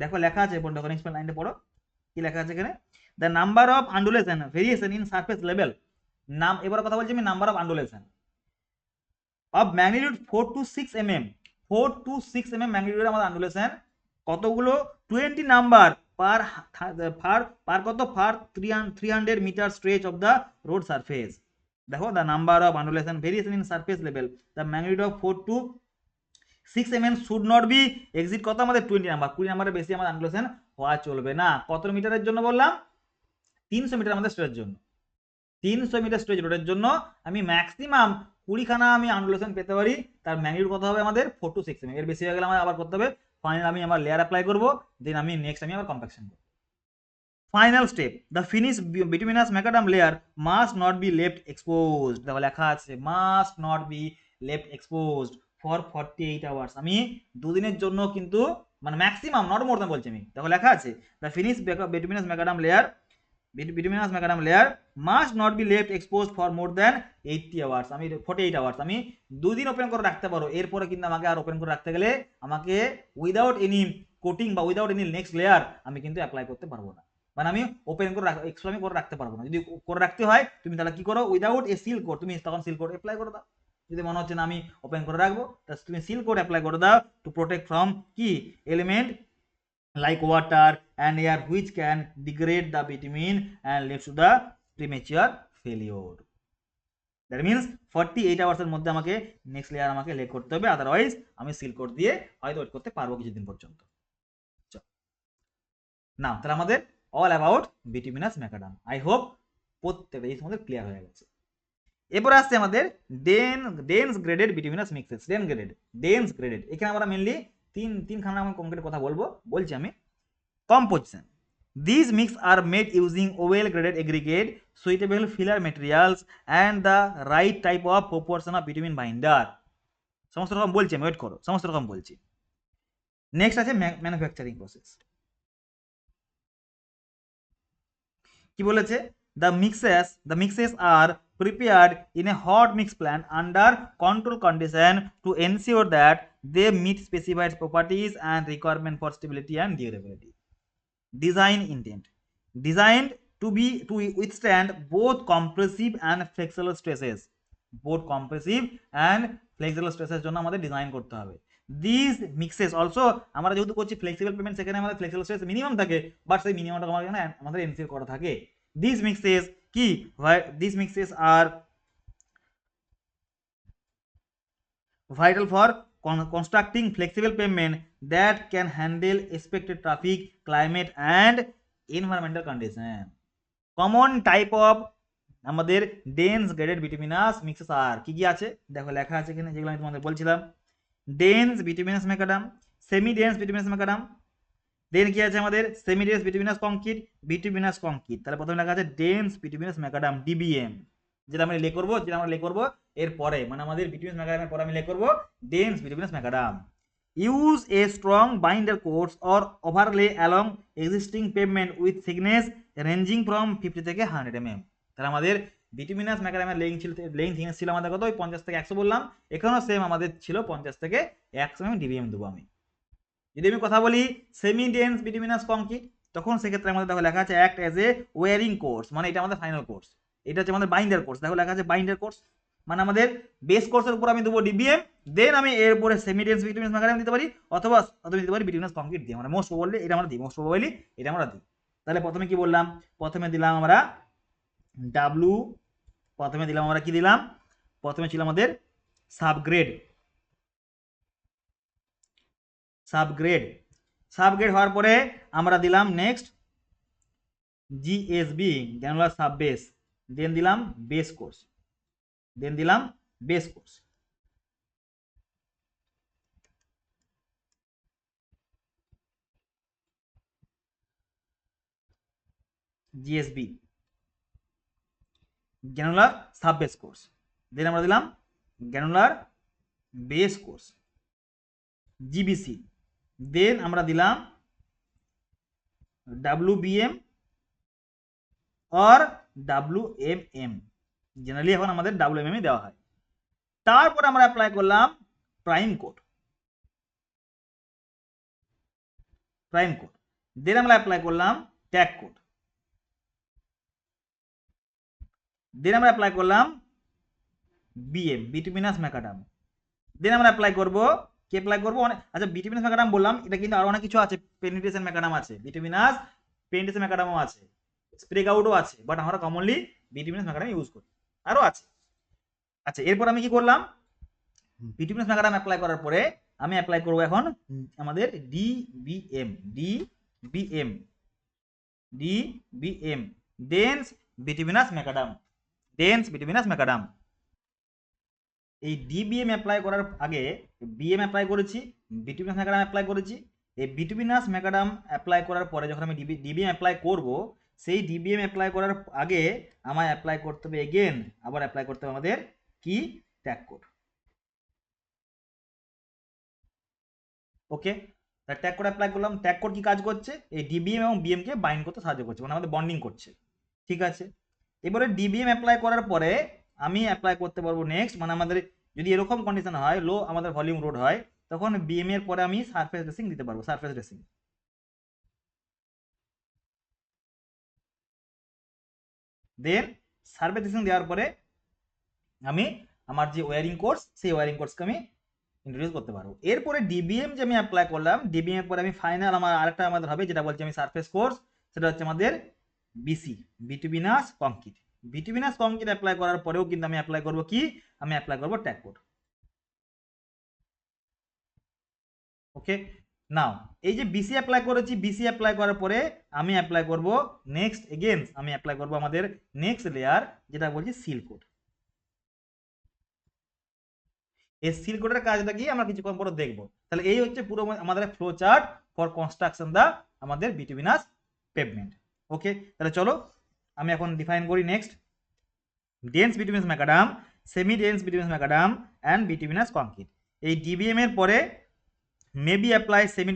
Speaker 1: দেখো লেখা আছে, নেক্সট লাইনটা পড়ো, কি লেখা আছে এখানে? The number of undulation variation in surface level, নাম এবার কথা বলছি আমি, number of undulation of magnitude 4 to 6 mm, 4 to 6 mm ম্যাগনিটিউডের আমাদের আন্ডুলেশন কতগুলো? 20 নাম্বার পার কত? Per 300 metre stretch of the road surface. দেখো, the number of undulation variation in surface level, the magnitude of 4 to 6 mm should not be exit কত আমাদের? 20 number, 20 নাম্বারের বেশি আমাদের আন্ডুলেশন হওয়া চলবে না। কত মিটারের জন্য বললাম? 300 মিটার আমাদের স্ট্রেচের জন্য, 300 মিটার স্ট্রেচ রোডের জন্য আমি ম্যাক্সিমাম 20খানা আমি আন্ডুলেশন পেতে পারি। তার ম্যাগনিটিউড কত হবে আমাদের? 4 to 6 mm, এর বেশি হয়ে গেলে আমার আবার করতে হবে ফাইনাল, আমি আমার লেয়ার অ্যাপ্লাই করব, দেন আমি নেক্সট আমি আবার কম্প্যাকশন করব। Final step, the finish bituminous macadam layer must not be left exposed. দেখো লেখা আছে must not be left exposed for 48 hours, আমি দুদিনের জন্য কিন্তু, মানে ম্যাক্সিমাম, নট মোর দ্যান বলছি আমি। দেখো লেখা আছে the finish bituminous macadam layer must not be left exposed for more than 80 hours, আমি 48 আওয়ার্স আমি দুদিন ওপেন করে রাখতে পারো, এরপরে কিন্তু আমাকে আর ওপেন করে রাখতে গেলে আমাকে উইদাউট এনি কোটিং বা উইদাউট এনি নেক্সট লেয়ার আমি কিন্তু অ্যাপ্লাই করতে পারবো না, মানে আমি ওপেন করে এক্সট্রা আমি করে রাখতে পারবো না। যদি করে রাখতে হয় তুমি তাহলে কি করো? উইদাউট এ সিল কোড, তুমি তখন সিল কোড অ্যাপ্লাই করে দাও। যদি মনে হচ্ছে না আমি ওপেন করে রাখবো, তাহলে তুমি সিল কোড অ্যাপ্লাই করে দাও টু প্রোটেক্ট ফ্রম কি element like water and air which can degrade the bitumen and lead to the premature failure. That means 48 hours এর মধ্যে আমাকে নেক্সট লেয়ার আমাকে লে করতে হবে, আদারওয়াইজ আমি সিল কোড দিয়ে হয়তো ওয়েট করতে পারবো কিছুদিন পর্যন্ত। না, তাহলে আমাদের all about bituminous macadam, I hope প্রত্যেকটা জিনিস আমাদের ক্লিয়ার হয়ে গেছে। এরপরে আসছে আমাদের dense graded bituminous mixes, dense graded. এখানে আমরা মেনলি তিনখানা আমি কমপ্লিট কথা বলছি আমি। Composition. These mix are made using well graded aggregate, suitable filler materials and the right type of proportion of bitumen binder. সমস্ত রকম বলছি আমি, ওয়েট করো, সমস্ত রকম বলছি। নেক্সট আছে ম্যানুফ্যাকচারিং প্রসেস। কি বলেছে? the mixes are prepared in a hot mix plant under control condition to ensure that they meet specified properties and requirement for stability and durability. Design intent, designed to withstand both compressive and flexural stresses, জন্য আমাদের design করতে হবে। This mixes also, আমরা যেহেতু করছি flexible payment, সেখানে আমাদের flexible stress minimum থাকে, বাট সেই মিনিমামটা আমাদের এনসিওর করা থাকে। This mixes are vital for constructing flexible pavement that can handle expected traffic, climate and environmental condition. Common type of আমাদের ডেন্স গ্রেডেড বিটুমিনাস মিক্সেস আর কি কি আছে দেখো লেখা আছে এখানে, যেগুলো আমি তোমাদের বলছিলাম। Dense bituminous macadam, semi dense bituminous macadam, then কি আছে আমাদের semi dense bituminous concrete, bituminous concrete. তাহলে প্রথমে লেখা আছে ডেন্স বিটুমিনাস ম্যাকাডাম ডিবিএম, যেটা আমরা লে করবো এর পরে, মানে আমাদের বিটুমিনাস ম্যাকাডামের পরে আমি লে করবো dense bituminous macadam. Use a strong binder course or overlay along existing pavement with thickness ranging from 50 থেকে 100 mm। তাহলে আমাদের বিটুমিনাস ম্যাকাডামের লেইং থিকনেস ছিল আমাদের কত, ওই 50 থেকে 100 বললাম, এখানেও সেম আমাদের ছিল 50 থেকে 100 mm ডিবিএম দেবো আমি। যদি আমি কথা বলি সেমি ডেন্স বিটুমিনাস কংক্রিট, তখন সেক্ষেত্রে আমাদের দেখো লেখা আছে act as a wearing course, মানে এটা আমাদের ফাইনাল কোর্স, এটা হচ্ছে আমাদের বাইন্ডার কোর্স। দেখো লেখা আছে বাইন্ডার কোর্স, মানে আমাদের বেস কোর্সের উপর আমি দেবো ডিবিএম, দেন আমি এর উপরে সেমি ডেন্স বিটুমিনাস ম্যাকাডাম দিতে পারি, অথবা দিতে পারি বিটুমিনাস কংক্রিট দিয়ে, মানে মোস্ট প্রবাবলি এটা আমরা দিই, এটা আমরা দিই। তাহলে প্রথমে কি বললাম, প্রথমে দিলাম আমরা ডাব্লু, প্রথমে দিলাম আমরা কি দিলাম, প্রথমে ছিল আমাদের সাবগ্রেড, সাবগ্রেড হওয়ার পরে আমরা দিলাম next GSB granular sub base, then দিলাম base course, GSB granular sub base course, then আমরা দিলাম granular base course GBC, then আমরা দিলাম ডাব্লুবিএম और WMM, জেনারেলি এখন আমাদের WMM দেওয়া হয়। তারপর আমরা অ্যাপ্লাই করলাম প্রাইম কোড, দেন আমরা অ্যাপ্লাই করলাম ট্যাগ কোড, দেন আমরা অ্যাপ্লাই করলাম বিএম বিটুমিনাস ম্যাকাডাম, দেন আমরা অ্যাপ্লাই করব কি অ্যাপ্লাই করব আচ্ছা বিটুমিনাস ম্যাকাডাম বললাম, এটা কিন্তু আরো অনেক কিছু আছে, পেনিট্রেশন ম্যাকাডাম আছে, বিটুমিনাস পেনিট্রেশন ম্যাকাডামও আছে, স্প্রে আউটও আছে, বাট আমরা কমনলি বিটুমিনাস ম্যাকাডাম ইউজ করি, আরো আছে। আচ্ছা এরপর আমি কি করলাম, বিটুমিনাস ম্যাকাডাম অ্যাপ্লাই করার পরে আমি অ্যাপ্লাই করব এখন আমাদের ডিবিএম ডেন্স বিটুমিনাস ম্যাকাডাম। এই ডিবিএম অ্যাপ্লাই করার আগে বিএম অ্যাপ্লাই করেছি, বিটুমিনাস ম্যাকাডাম অ্যাপ্লাই করেছি। এই বিটুমিনাস ম্যাকাডাম অ্যাপ্লাই করার পরে যখন আমি ডিবিএম অ্যাপ্লাই করব, সেই ডিবিএম অ্যাপ্লাই করার আগে আমায় অ্যাপ্লাই করতে হবে এগেন, আবার অ্যাপ্লাই করতে হবে আমাদের কি ট্যাগ কোড। ওকে, ট্যাগ কোড অ্যাপ্লাই করলাম। ট্যাগ কোড কি কাজ করছে, এই ডিবিএম এবং বিএম কে বাইন্ড করতে সাহায্য করছে, মানে আমাদের বন্ডিং করছে, ঠিক আছে। এবারে ডিবিএম অ্যাপ্লাই করার পরে আমি অ্যাপ্লাই করতে পারবো নেক্সট, মানে আমাদের যদি এরকম কন্ডিশন হয়, লো আমাদের ভলিউম রোড হয়, তখন বিএম এর পরে আমি সারফেস ড্রেসিং দিতে পারবো, সারফেস ড্রেসিং। দেন সারফেস ড্রেসিং দেওয়ার পরে আমি আমার যে ওয়ারিং কোর্স, সেই ওয়ারিং কোর্সকে আমি ইন্ট্রোডিউস করতে পারবো। এরপরে ডিবিএম যে আমি অ্যাপ্লাই করলাম, ডিবিএম এর পরে আমি ফাইনাল আমার আরেকটা আমাদের হবে, যেটা বলছি আমি সারফেস কোর্স, সেটা হচ্ছে আমাদের বিসি বিটুমিনাস কংক্রিট অ্যাপ্লাই করার পরেও কিন্তু আমি অ্যাপ্লাই করব কি, আমি অ্যাপ্লাই করব ট্যাগ কোড। ওকে, নাও এই যে বিসি অ্যাপ্লাই করেছি, বিসি অ্যাপ্লাই করার পরে আমি অ্যাপ্লাই করব নেক্সট এগেন, আমি অ্যাপ্লাই করব আমাদের নেক্সট লেয়ার, যেটা বলছি সিল কোড। এই সিল কোডের কাজটা কি আমরা কিছুক্ষণ পরে দেখবো। তাহলে এই হচ্ছে পুরো আমাদের ফ্লো চার্ট ফর কনস্ট্রাকশন দা আমাদের বিটুমিনাস পেভমেন্ট। ওকে, তাহলে চলো আমি এখন ডিফাইন করি next dense bituminous macadam, semi dense bituminous macadam and bituminous concrete. এই ডিবিএম এর পরে maybe apply semi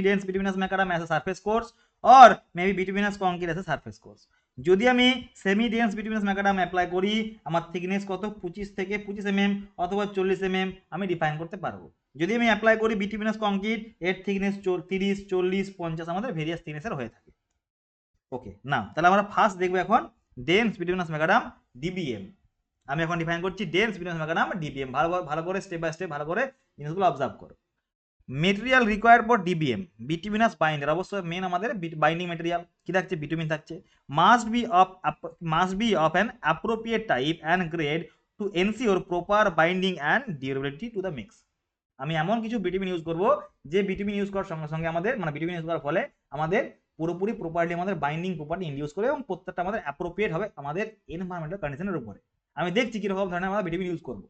Speaker 1: dense bituminous macadam as a surface course or maybe bituminous concrete as a surface course। যদি আমি semi dense bituminous macadam apply করি, আমার thickness কত 25 থেকে 25 mm অথবা 40 mm আমি ডিফাইন করতে পারবো। যদি আমি অ্যাপ্লাই করি বিটুমিনাস কংক্রিট, এর থিকনেস 30, 40, 50 আমাদের ভেরিয়াস থিকনেসের হয়ে থাকে। ওকে, না তাহলে আমরা ফার্স্ট দেখবো এখন ডেন্স বিটুমিনাস ম্যাকাডাম ডিবিএম। আমি এখন ডিফাইন করছি ডেন্স বিটুমিনাস ম্যাকাডাম ডিবিএম, ভালো করে স্টেপ বাই স্টেপ ভালো করে জিনিসগুলো অবজার্ভ করো। Material required for dBm bituminous binder, অবশ্যই মেন আমাদের বাইন্ডিং মেটেরিয়াল কি থাকছে, বিটুমিন থাকছে। Must be of an appropriate type and grade two ensure proper binding and durability to the mix. আমি এমন কিছু বিটুমিন ইউজ করব যে বিটুমিন ইউজ করার সঙ্গে সঙ্গে আমাদের মানে বিটুমিন ইউজ করার ফলে আমাদের পুরোপুরি প্রপার্টি আমাদের বাইন্ডিং প্রপার্টি ইন্ডিউস করে এবং প্রত্যেকটা আমাদের অ্যাপ্রোপ্রিয়েট হবে আমাদের এনভায়রনমেন্টাল কন্ডিশনের উপরে। আমি দেখছি কিরকম ধরনের আমরা বিটুমিন ইউজ করব।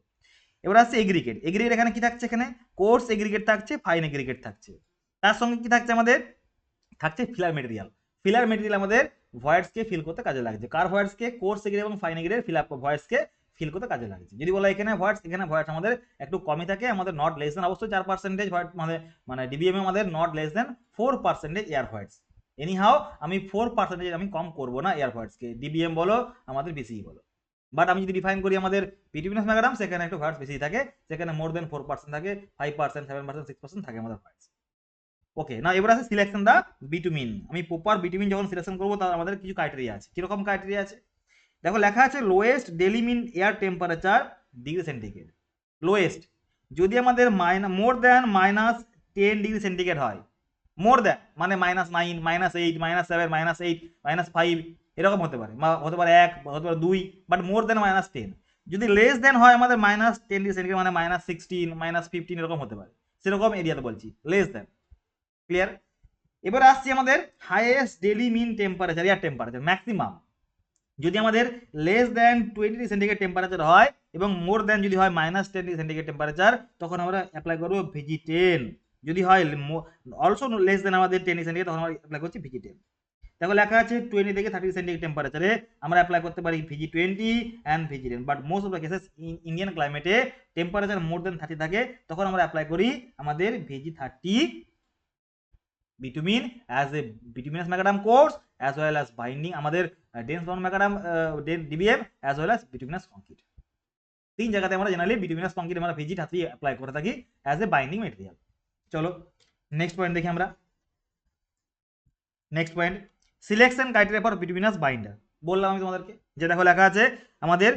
Speaker 1: এবার আসছে এগ্রিগেট। এগ্রিগেট এখানে কি থাকছে, এখানে কোর্স এগ্রিগেট থাকছে, ফাইন এগ্রিগেট থাকছে, তার সঙ্গে কি থাকছে আমাদের থাকছে ফিলার মেটেরিয়াল। ফিলার মেটেরিয়াল আমাদের ভয়েডসকে ফিল করতে কাজে লাগছে। কার ভয়েডসকে? কোর্স এগ্রিগেট এবং ফাইন এগ্রিগেট ফিল আপ ভয়েডসকে ফিল করতে কাজে লাগছে। যদি বলা এখানে ভয়েডস, এখানে ভয়েডস আমাদের একটু কমই থাকে, আমাদের নট লেস দেন অবশ্যই 4% ভয়েড মানে ডিবিএম এ আমাদের not less than 4% air voids. Anyhow আমি 4% আমি কম করব না এয়ার ভয়েডসকে, ডিবিএম বলো আমাদের বিসিই বলো। বাট আমি যদি ডিফাইন করি আমাদের বিটুমিনাস ম্যাগাডাম, সেখানে একটু ভয়েডস বেশি থাকে, সেখানে মোর দেন 4% থাকে, 5%, 7%, 6% থাকে আমাদের ভয়েডস। ওকে, না এবার আছে সিলেকশন দা বিটুমিন। আমি প্রপার বিটুমিন যখন সিলেকশন করবো তার আমাদের কিছু ক্রাইটেরিয়া আছে। কিরকম ক্রাইটেরিয়া আছে দেখো, লেখা আছে lowest daily mean air temperature degree centigrade. Lowest যদি আমাদের মোর দ্যান -10 ডিগ্রি সেন্টিগ্রেড হয়, মোর দ্যান মানে -9, -8, -7, -8, -5 এরকম হতে পারে, হতে পারে 1, হতে পারে 2, বাট মোর দ্যান -10। যদি লেস দেন হয় আমাদের -10 ডিগ্রি সেন্টিগ্রেড মানে -16, -15 এরকম হতে পারে, সেরকম এরিয়াতে বলছি লেস দেন। ক্লিয়ার? এবার আসছি আমাদের highest daily mean temperature, air temperature maximum. যদি আমাদের less than 20 degree centigrade temperature হয় এবং মোর দেন যদি হয় -10 ডিগ্রি সেন্টিগ্রেড টেম্পারেচার, তখন আমরা অ্যাপ্লাই করবো VG10। যদি হয় অলসো লেস দেন আমাদের 10 ডিগ্রি সেন্টিগ্রেড, তখন আমরা অ্যাপ্লাই করছি VG10। দেখো লেখা আছে 20 থেকে 30 সেন্টিগ্রেড টেম্পারেচারে আমরা অ্যাপ্লাই করতে পারি VG20 and VG10। But most of the cases Indian ক্লাইমেটে টেম্পারেচার মোর দেন 30 থাকে, তখন আমরা অ্যাপ্লাই করি আমাদের VG30 bitumen as a bituminous macadam course as well as binding আমাদের dense bound macadam DBM as well as bituminous concrete। তিন জায়গাতে আমরা জেনারেলি bituminous concrete আমরা VG30 অ্যাপ্লাই করে থাকি as a binding material। চলো নেক্সট পয়েন্ট দেখি আমরা। Next point selection criteria for bituminous binder। বললাম আমি তোমাদেরকে যে দেখো লেখা আছে আমাদের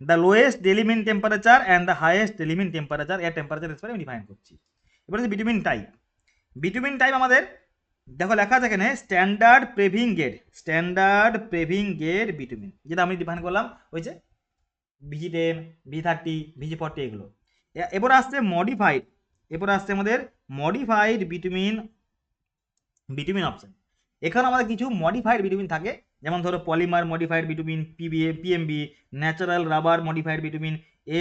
Speaker 1: the lowest daily mean temperature and the highest daily mean temperature, এর টেম্পারেচার রেসপেক্টে আমি ডিফাইন করছি। এবার হচ্ছে বিটুমিন টাইপ। বিটুমিন টাইপ আমাদের দেখো লেখা আছে এখানে স্ট্যান্ডার্ড প্রেভিং গেট, স্ট্যান্ডার্ড প্রেভিং গেট বিটুমিন, যেটা আমি ডিফাইন করলাম ওই যে VG10, V30, VG40 এগুলো। এবার আসছে মডিফাইড, এরপর আসছে আমাদের মডিফাইড বিটুমিন, বিটুমিন অপশন। এখানে আমাদের কিছু মডিফাইড বিটুমিন থাকে, যেমন ধরো polymer modified bitumen PMB, natural rubber modified bitumen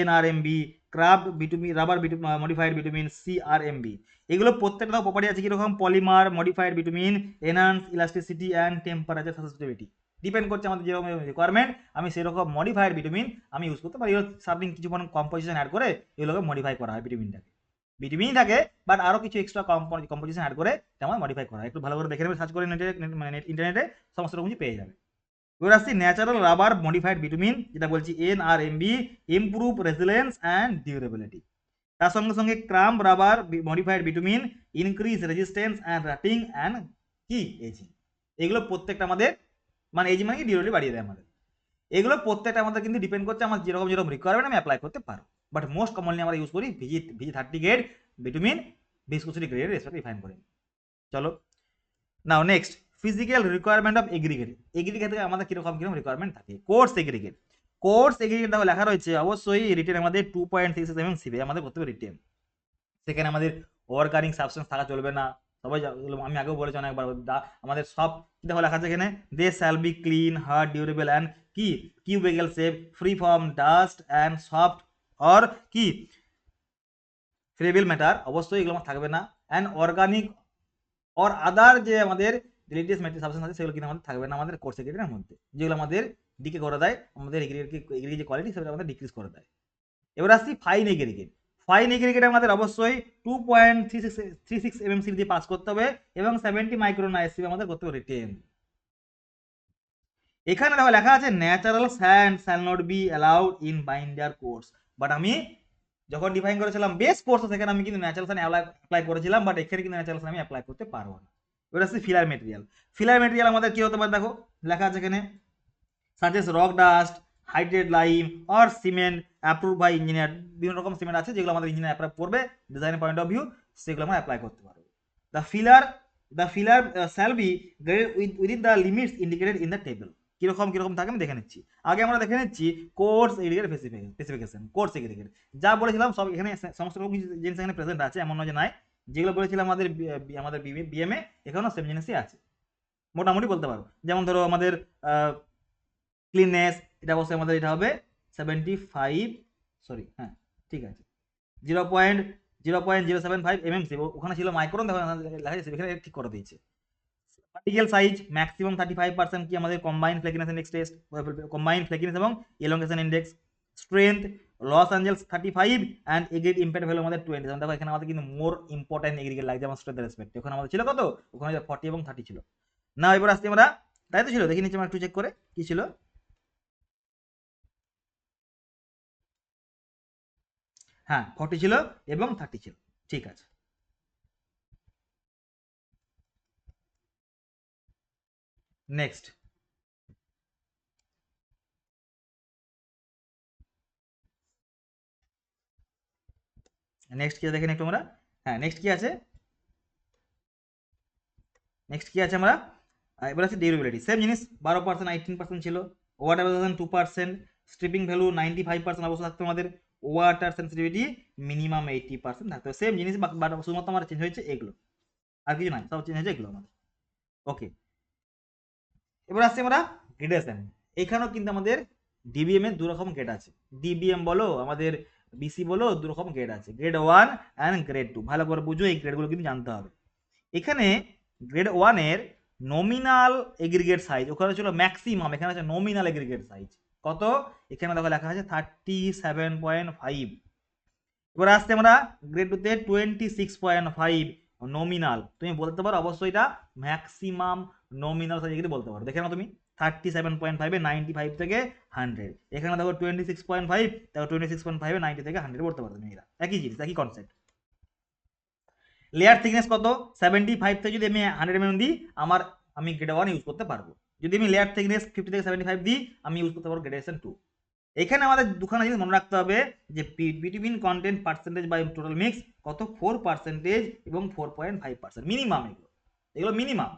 Speaker 1: NRMB, craft bitumen rubber modified bitumen CRMB। এগুলো প্রত্যেকটা প্রপার্টি আছে কিরকম, polymer modified bitumen enhance elasticity and temperature susceptibility, depend করছে আমাদের যেরকম রিকোয়ারমেন্ট, আমি সেরকম মডিফাইড বিটুমিন আমি ইউজ করতে পারি। সামথিং কিছু কম্পোজিশন অ্যাড করে এগুলোকে মডিফাই করা হয় বিটুমিনটাকে। বিটুমিন থাকে বাট আরও কিছু এক্সট্রা কম্পোজিশন অ্যাড করে তেমন মডিফাই করা হয়। একটু ভালো করে দেখে নেবে, সার্চ করে ইন্টারনেটে সমস্ত রকম কিছু পেয়ে যাবে। এবার আসছি ন্যাচারাল রাবার মডিফাইড বিটুমিন, যেটা বলছি NRMB, improve resilience and durability. তার সঙ্গে সঙ্গে crumb rubber modified bitumen, increase resistance and rutting and কি এজিং। এগুলো প্রত্যেকটা আমাদের মানে এজিং মানে কি ডিউরেবিলিটি বাড়িয়ে দেয় আমাদের। এগুলো প্রত্যেকটা আমাদের কিন্তু ডিপেন্ড করছে আমার যেরকম যেরকম রিকোয়ারমেন্ট আমি অ্যাপ্লাই করতে পারবো। বাট মোস্ট কমনলি আমরা ইউজ করি VG30 grade bitumen, viscosity grade respect define করে। চলো now next physical requirement of aggregate. Aggregate থেকে আমাদের কিরকম কিরকম রিকোয়ারমেন্ট থাকে। কোর্স এগ্রিগেট, কোর্স এগ্রিগেট দেখো লেখা রয়েছে অবশ্যই রিটেন আমাদের 2.36 mm সিবে আমাদের করতে হবে রিটেন। সেখানে আমাদের অর্গানিক সাবস্টেন্স থাকা চলবে না, সবাই আমি আগেও বলেছি অনেকবার, আমাদের সব দেখো লেখা আছে এখানে they shall be clean, hard, durable and কি cubical shape, free from dust and soft or কি ফ্রেবেল ম্যাটার, অবশ্যই এগুলো আমার থাকবে না। অ্যান্ড অর্গানিক অর আদার যে আমাদের ডিলিটিয়াস ম্যাটেরিয়াল সাবস্টেন্স আছে সেগুলো কিন্তু আমাদের থাকবে না আমাদের কোর্স এগ্রিগেটের মধ্যে, যেগুলো আমাদের ডিকে করে দেয়, আমাদের এগ্রিগেট যে কোয়ালিটি সেটা আমাদের ডিক্রিজ করে দেয়। এবার আসছি ফাইন এগ্রিগেট। ফাইন এগ্রিগেট আমাদের অবশ্যই 2.36 mm দিয়ে পাস করতে হবে এবং 70 মাইক্রন ISCB আমাদের করতে হবে রিটেন। এখানে দেখো লেখা আছে natural sand shall not be allowed in binder course. But আমি যখন ডিফাইন করেছিলাম বেস কোর্স, সেখানে আমি কিন্তু ন্যাচারাল স্যান্ড অ্যাপ্লাই করেছিলাম, বাট এখানে কিন্তু ন্যাচারাল স্যান্ড আমি অ্যাপ্লাই করতে পারবো না। এবার আসছে ফিলার মেটেরিয়াল। ফিলার মেটেরিয়াল আমাদের কি হতে পারে দেখো লেখা আছে এখানে such as rock dust, hydrate lime or cement approve by engineer. বিভিন্ন রকম সিমেন্ট আছে যেগুলো আমাদের ইঞ্জিনিয়ার অ্যাপ্রুভ করবে ডিজাইন পয়েন্ট অফ ভিউ, সেগুলো আমরা অ্যাপ্লাই করতে পারবো। The filler shall be graded within the limits indicated in the table. কিরকম কিরকম থাকে আমি দেখে নিচ্ছি। আগে আমরা দেখে নিচ্ছি course aggregate specification. Course aggregate যা বলেছিলাম সব এখানে সমস্ত রকম কিছু জিনিস এখানে প্রেজেন্ট আছে, এমন নয় যে নাই। যেগুলো বলেছিলাম আমাদের বিএমএ এখানেও সেম জিনিসই আছে মোটামুটি বলতে পারো। যেমন ধরো আমাদের ক্লিননেস, এটা অবশ্যই আমাদের এটা হবে 75, সরি হ্যাঁ ঠিক আছে 0.075 এমএমসি, ওখানে ছিল মাইক্রন, দেখো লেখা যাচ্ছে এখানে ঠিক করে দিয়েছে। পার্টিকেল সাইজ ম্যাক্সিমাম 35% কি আমাদের combined flakiness index test, combined flakiness এবং elongation index. Strength Los Angeles 35 and aggregate impact value আমাদের 20। যেমন দেখো এখানে আমাদের কিন্তু মোর ইম্পর্টেন্ট এগ্রিগেট লাগছে আমার স্ট্রেংথ রেসপেক্ট, ওখানে আমাদের ছিল কত, ওখানে 40 এবং 30 ছিল না। এবার আসছি আমরা, তাই তো ছিল, দেখি নিচ্ছি আমরা একটু চেক করে কি ছিল। হ্যাঁ 40 ছিল এবং 30 ছিল, ঠিক আছে। নেক্সট নেক্সট কি আছে দেখেন একটু আমরা। হ্যাঁ নেক্সট কি আছে, নেক্সট কি আছে আমরা, এবার আছে ডিউরেবিলিটি। সেম জিনিস 12% 18% ছিল। ওয়াটার রেজিস্ট্যান্স 2%, স্ট্রিপিং ভ্যালু 95% অবশ্যই থাকতো আমাদের। ওয়াটার সেন্সিটিভিটি মিনিমাম 80% থাকতো। সেম জিনিস বাট শুধুমাত্র আমার চেঞ্জ হয়েছে এগুলো, আর কিছু নাই, সব চেঞ্জ হয়েছে এগুলো আমাদের। ওকে, এবার আসছি আমরা গ্রেডেশন। এখানেও কিন্তু আমাদের ডিবিএম এর দু রকম গ্রেড আছে। ডিবিএম বলো আমাদের বিসি বলো, দু রকম গ্রেড আছে, গ্রেড 1 অ্যান্ড গ্রেড 2। ভালো করে বুঝো, এই গ্রেডগুলো কিন্তু জানতে হবে। এখানে গ্রেড 1 এর নমিনাল এগ্রিগেট সাইজ, ওখানে ছিল ম্যাক্সিমাম, এখানে আছে নমিনাল এগ্রিগেট সাইজ কত, এখানে দেখো লেখা আছে 37.5। এবার আসছে আমরা গ্রেড 2 তে 26.5 নমিনাল। তুমি বলতে পারো অবশ্যই এটা ম্যাক্সিমাম নমিনাল সাইজ এগ্রি বলতে পারো। দেখে নাও তুমি 37.5 এ 95 থেকে 100, এখানে দেখো 26.5, দেখো 26.5 এ 90 থেকে 100 বলতে পারো তুমি। এরা একই জিনিস, একই কনসেপ্ট। লেয়ার থিকনেস কত, 75 থেকে যদি আমি 100 mm দিই আমি গ্রেড 1 ইউজ করতে পারবো। যদি আমি লেয়ার থিকনেস 50 থেকে 75 দিই আমি ইউজ করতে পারবো গ্রেডেশন 2। এখানে আমাদের দুখানা জিনিস মনে রাখতে হবে যে between content percentage by total mix কত 4% এবং 4.5% মিনিমাম। এগুলো এগুলো মিনিমাম,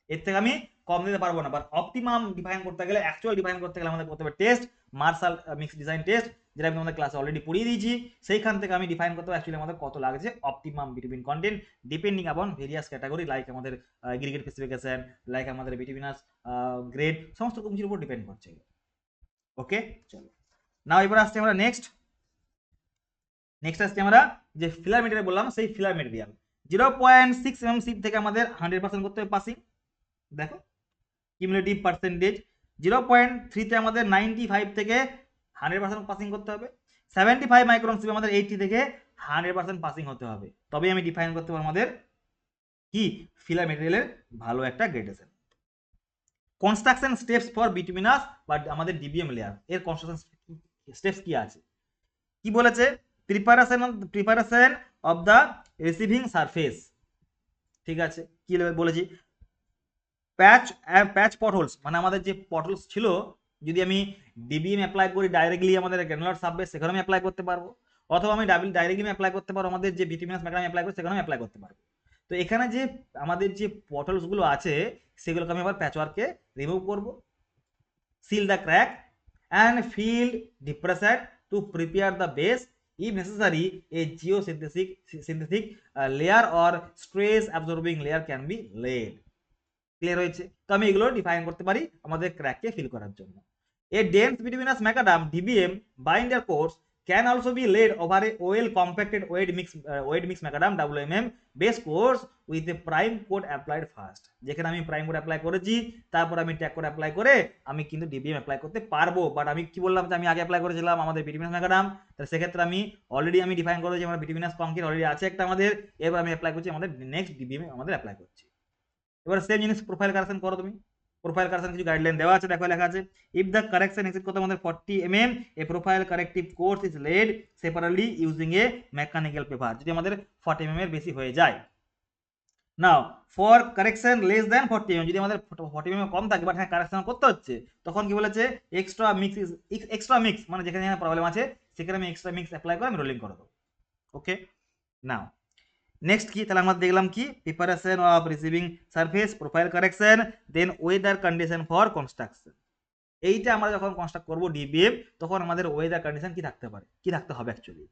Speaker 1: এর থেকে আমি কম দিতে পারবো না। বাট অপটিমাম ডিফাইন করতে গেলে, অ্যাকচুয়াল ডিফাইন করতে গেলে আমাদের করতে হবে test, Marshall mix design test, যেটা আমি তোমাদের ক্লাসে অলরেডি পড়িয়ে দিয়েছি। সেইখান থেকে আমি ডিফাইন করতে হবে অ্যাকচুয়ালি আমাদের কত লাগছে অপটিমাম বিটুইন কন্টেন্ট ডিপেন্ডিং আপন ভেরিয়াস ক্যাটাগরি, লাইক আমাদের এগ্রিগেট স্পেসিফিকেশন, লাইক আমাদের বিটুইনাস গ্রেড, সমস্ত কিছুর উপর ডিপেন্ড করছে। ওকে চলো, নাও এবার আসছি আমরা নেক্সট আসছি আমরা যে ফিলার মেটেরিয়াল বললাম, সেই ফিলার মেটেরিয়াল 0.6 mm সিপ থেকে আমাদের 100% করতে হবে পাসিং। দেখো কিউমুলেটিভ পার্সেন্টেজ 0.3 তে আমাদের 95 থেকে 100% পাসিং করতে হবে। 75 মাইক্রন সিপ আমাদের 80 থেকে 100% পাসিং হতে হবে, তবেই আমি ডিফাইন করতে পারবো আমাদের কি ফিলার মেটেরিয়ালের ভালো একটা gradation. Construction steps for bituminous বা আমাদের ডিবিএম লেয়ার, এর কনস্ট্রাকশন স্টেপস কি আছে, কি বলেছে, preparation of the receiving surface. ঠিক আছে, কি বলেছি, প্যাচ পটহোলস, মানে আমাদের যে পটহোলস ছিল, যদি আমি ডিবিএম অ্যাপ্লাই করি ডাইরেক্টলি আমাদের গ্র্যানুলার সাববেস, সেখানে আমি অ্যাপ্লাই করতে পারবো, অথবা আমি ডাইরেক্টলি অ্যাপ্লাই করতে পারবো আমাদের যে বিটুমিনাস ম্যাকাডাম অ্যাপ্লাই করি সেখানে অ্যাপ্লাই করতে পারবো। তো এখানে যে আমাদের যে পটহোলসগুলো আছে সেগুলোকে আমি আবার প্যাচওয়ার্কে রিমুভ করবো, seal the crack and fill depressions to prepare the base, if necessary a geosynthetic layer or stress absorbing layer can be laid। Clear হয়েছে? তো আমি এগুলো ডিফাইন করতে পারি আমাদের ক্র্যাককে ফিল করার জন্য। A dense bituminous macadam DBM binder course can also be laid over a well compacted weight mix macadam WMM base course with a prime coat applied first। যেখানে আমি প্রাইম কোট অ্যাপ্লাই করেছি, তারপর আমি ট্যাগ কোট অ্যাপ্লাই করে আমি কিন্তু dBm apply করতে পারবো। বাট আমি কি বললাম যে আমি আগে অ্যাপ্লাই করেছিলাম আমাদের বিটুমিনাস ম্যাকাডাম, তাহলে সেক্ষেত্রে আমি অলরেডি আমি ডিফাইন করেছি আমার বিটুমিনাস কংক্রিট অলরেডি আছে একটা আমাদের, এবার আমি অ্যাপ্লাই করছি আমাদের নেক্সট ডিবিএম আমাদের অ্যাপ্লাই করছি। এবার সেম জিনিস প্রোফাইল কারেকশন করো তুমি। প্রোফাইল কারেকশন কিছু গাইডলাইন দেওয়া আছে, দেখো লেখা আছে ইফ দ্য কারেকশন এক্সিড কত আমাদের 40 mm a profile corrective course is laid separately using a mechanical paper, যদি আমাদের 40 mm এর বেশি হয়ে যায়। Now for correction less than 40 mm, যদি আমাদের 40 mm কম থাকে বাট হ্যাঁ কারেকশন করতে হচ্ছে, তখন কি বলেছে এক্সট্রা মিক্স মানে যেখানে প্রবলেম আছে সেখানে আমি এক্সট্রা মিক্স অ্যাপ্লাই করে আমি রোলিং করে দেবো। ওকে নাও নেক্সট কি, তাহলে আমরা দেখলাম কি preparation of receiving surface, profile correction, then weather condition for construction. এইটা আমরা যখন কনস্ট্রাক্ট করবো ডিবিএম, তখন আমাদের ওয়েদার কন্ডিশন কি থাকতে পারে, কি থাকতে হবে actually.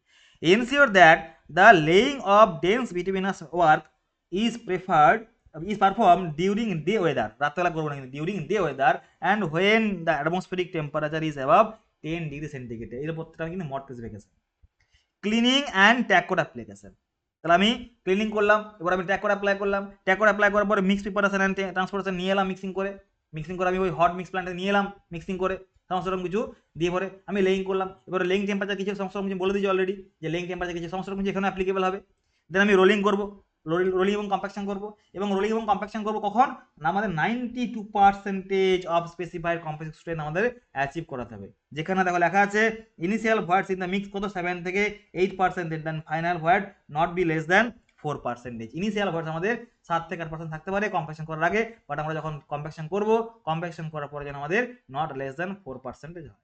Speaker 1: Ensure that the laying of dense bituminous work is preferred is performed during day weather, রাতবেলা করবো না কিন্তু during day weather and when the atmospheric temperature is above 10 degree centigrade. এর প্রত্যেকটা কিন্তু mod specification. Cleaning and tack code application, তাহলে আমি cleaning করলাম, এবার আমি ট্যাগ কোড অ্যাপ্লাই করলাম, ট্যাগ কোড অ্যাপ্লাই করার পরে মিক্স প্রিপারেশন অ্যান্ড ট্রান্সপোর্টেশন নিয়ে এলাম মিক্সিং করে আমি ওই হট মিক্স প্ল্যান্টে নিয়ে এলাম মিক্সিং করে সমস্ত রকম কিছু দিয়ে পরে আমি লেইং করলাম। এবারে লেইং টেম্পারেচার কিছু সমস্ত রকম কিছু বলে দিয়েছি অলরেডি, যে লেইং টেম্পারেচার কিছু সমস্ত রকম কিছু এখানে অ্যাপ্লিকেবল হবে। দেন আমি রোলিং করবো, রোলিং এবং কম্প্যাকশন করবো, এবং রোলিং এবং কম্প্যাকশন করবো কখন না, আমাদের 92% অফ স্পেসিফাইড কম্প্রেসিভ স্ট্রেন আমাদের অ্যাচিভ করাতে হবে। যেখানে দেখো লেখা আছে initial voids in the mix কত 7 থেকে 8%, then final void not be less than 4%। Initial voids আমাদের 7 থেকে 8% থাকতে পারে কম্প্যাকশন করার আগে, বাট আমরা যখন কম্প্যাকশন করবো, কম্প্যাকশন করার পরে যেন আমাদের নট লেস দ্যান 4% হয়।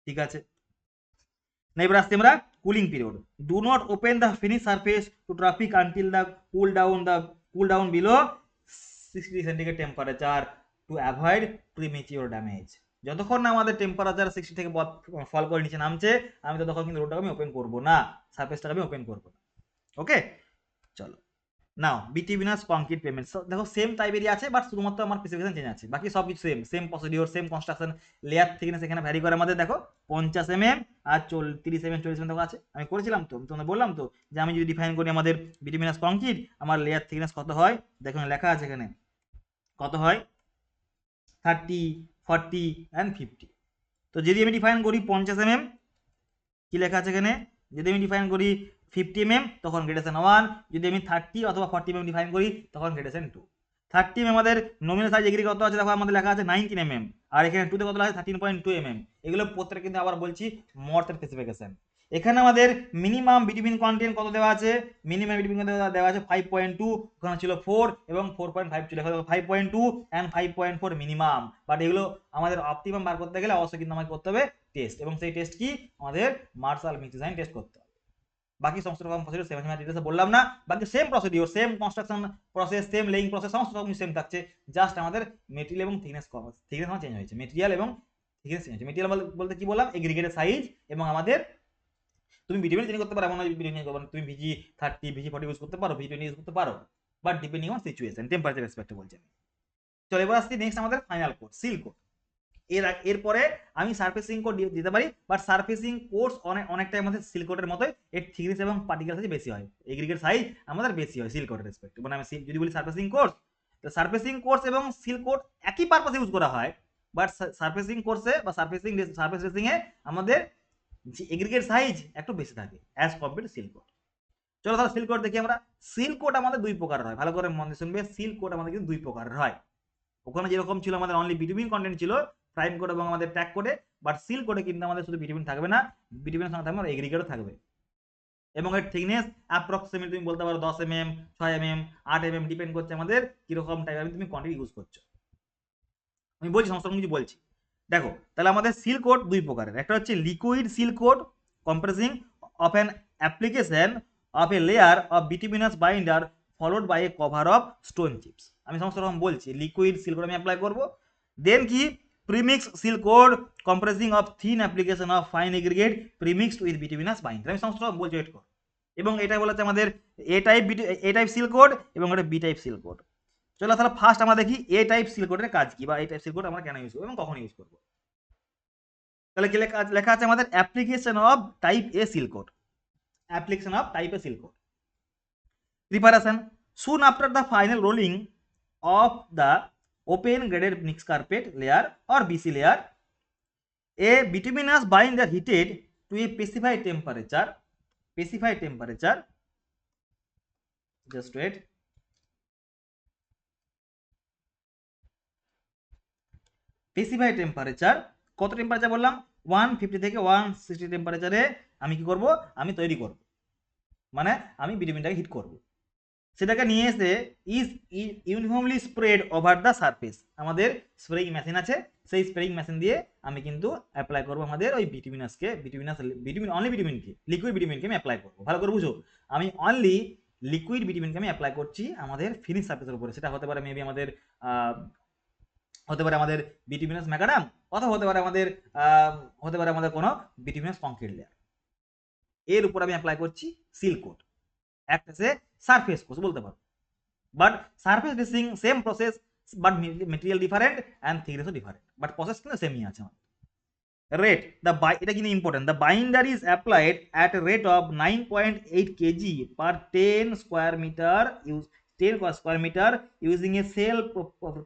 Speaker 1: ঠিক আছে, না এবার আসছি আমরা cooling period. Do not open the finish surface two traffic until the cool down below 60 centigrade temperature to avoid premature damage. যতক্ষণ না আমাদের টেম্পারেচার 60 থেকে ফল করে নিচে নামছে, আমি ততক্ষণ কিন্তু রোডটাকে আমি ওপেন করবো না, সারফেসটাকে আমি ওপেন করবো না। ওকে, চলো নাও বিটিভিনাস কংক্রিট পেমেন্ট, দেখো সেম টাইপেরই আছে, বাট শুধুমাত্র আমার স্পেসিফিকেশন চেঞ্জ আছে, বাকি সব কিছু same procedure, same construction, layer thickness এখানে ভ্যারি করে আমাদের। দেখো 50 mm আর 30 mm 40 mm দেখো আছে, আমি করেছিলাম তো, তোমাদের বললাম তো যে আমি যদি ডিফাইন করি আমাদের বিটিভিনাস কংক্রিট, আমার লেয়ার থিকনেস কত হয়, দেখুন লেখা আছে এখানে কত হয় 30, 40 অ্যান্ড 50। তো যদি আমি ডিফাইন করি 50 mm, কি লেখা আছে এখানে, যদি আমি ডিফাইন করি 50 mm তখন গ্রেডেশন 1, যদি আমি 30 অথবা 40 mm ডিফাইন করি তখন গ্রেডেশন 2। 30 mm আমাদের নমিনাল সাইজ এগ্রি কত আছে দেখো, আমাদের লেখা আছে 19 mm, আর এখানে 2 তে কত লেখা আছে 13.2 mm। এগুলো প্রত্যেকটা কিন্তু আবার বলছি মর্থের স্পেসিফিকেশন। এখানে আমাদের মিনিমাম বিটুইন কন্টেন্ট কত দেওয়া আছে, মিনিমাম বিটুইন দেওয়া আছে 5.2, ওখানে ছিল 4 এবং 4.5 ছিল, 5.2 অ্যান্ড 5.4 মিনিমাম। বাট এগুলো আমাদের অপটিমাম বার করতে গেলে অবশ্যই কিন্তু আমাকে করতে হবে টেস্ট, এবং সেই টেস্ট কি আমাদের মার্শাল মিক্স ডিজাইন টেস্ট করতে হবে। বাকি সমস্ত রকম প্রসিডিওর সেম, ডিটেলসে বললাম না, বাকি same procedure, same construction process, same laying process, সমস্ত রকম সেম থাকছে, জাস্ট আমাদের মেটেরিয়াল এবং থিকনেস আমার চেঞ্জ হয়েছে, মেটেরিয়াল এবং থিকনেস চেঞ্জ হয়েছে। মেটেরিয়াল বলতে কি বললাম, এগ্রিগেটের সাইজ, এবং আমাদের তুমি বিটিভিন চেঞ্জ করতে পারো, এমন বিটিভিন চেঞ্জ করবে, তুমি ভিজি 30 ভিজি 40 ইউজ করতে পারো, ভিজি 20 ইউজ করতে পারো, but depending on situation, temperature রেসপেক্টে বলছি। চলো এবার আসছি নেক্সট আমাদের ফাইনাল কোড, সিল কোড। এরপরে আমি সারফেসিং কোড দিতে পারি, বাট সারফেসিং কোর্স অনেকটাই আমাদের সিল কোডের মতোই, এর থিকনেস এবং পার্টিকেল সাইজ বেশি হয়, এগ্রিগেট সাইজ আমাদের বেশি হয় সিল কোডের রেসপেক্ট। মানে আমি যদি বলি সারফেসিং কোর্স, তো সারফেসিং কোর্স এবং সিল কোড একই পারপাসে ইউজ করা হয়, বাট সারফেসিং কোর্সে বা সারফেস রেসিং এ আমাদের যে এগ্রিগেট সাইজ একটু বেশি থাকে as compare two seal coat. চলো তাহলে সিল কোড দেখি আমরা। সিল কোড আমাদের দুই প্রকার হয়, ভালো করে মনে শুনবে, সিল কোড আমাদের কিন্তু দুই প্রকার হয়। ওখানে যেরকম ছিল আমাদের অনলি বিটুইন কন্টেন্ট ছিল প্রাইম কোড এবং আমাদের ট্যাগ কোডে, বাট সিল কোডে কিন্তু আমাদের শুধু বিটুইন থাকবে না, বিটুইনের সঙ্গে থাকবে এগ্রিগেটও থাকবে, এবং এর থিকনেস অ্যাপ্রক্সিমেট তুমি বলতে পারো 10 mm, 6 mm, 8 mm, ডিপেন্ড করছে আমাদের কিরকম টাইপের তুমি কোয়ান্টিটি ইউজ করছো। আমি বলছি সমস্ত কিছু বলছি। দেখো তাহলে আমাদের সিল কোড দুই প্রকারের, একটা হচ্ছে liquid seal coat compressing of an application of a layer of bituminous binder followed by a cover of stone chips. আমি সমস্ত রকম বলছি, লিকুইড সিল কোড আমি অ্যাপ্লাই করবো। দেন কি premix seal coat compressing of thin application of fine aggregate premixed with bituminous binder. আমি সমস্ত রকম বলছি, ওয়েট কর। এবং এটা বলেছে আমাদের এ টাইপ সিল কোড এবং এটা বি টাইপ সিল কোড। চলো তাহলে ফার্স্ট আমরা দেখি এ টাইপ সিল কোডের কাজ কি, বা এ টাইপ সিল কোড আমরা কেন ইউজ করবো এবং কখন ইউজ করবো। তাহলে কি লেখা আছে আমাদের application of type A seal code, application of type A seal code preparation soon after the final rolling of the open graded mix carpet layer or BC layer, a bituminous binder heated to a specified temperature, just wait, specified temperature, কত temperature বললাম 150 থেকে 160 টেম্পারেচারে আমি কি করব, আমি তৈরি করব, মানে আমি বিটুমিনটাকে হিট করব, সেটাকে নিয়ে এসে is uniformly spread over the surface. আমাদের স্প্রেইং মেশিন আছে, সেই স্প্রেইং মেশিন দিয়ে আমি কিন্তু অ্যাপ্লাই করবো আমাদের ওই অনলি বিটুমিনকে, লিকুইড বিটুমিনকে আমি অ্যাপ্লাই করবো। ভালো করে বুঝো, আমি অনলি লিকুইড বিটুমিনকে আমি অ্যাপ্লাই করছি আমাদের ফিনিশ সারফেসের উপরে। সেটা হতে পারে মেবি আমাদের হতে পারে আমাদের বিটুমিনাস ম্যাকাডাম, অথবা হতে পারে আমাদের কোনো বিটুমিনাস কংক্রিট লেয়ার। এর উপর আমি অ্যাপ্লাই করছি সিল কোট, একটা সে সারফেস কোর্স বলতে পারো, but surface dressing same process, but material different and থিকনেসও ডিফারেন্ট, বাট প্রসেস কিন্তু সেমই আছে আমাদের। রেট এটা কিন্তু important, the binder is applied at a rate of 9.8 KG per 10 square metre using a self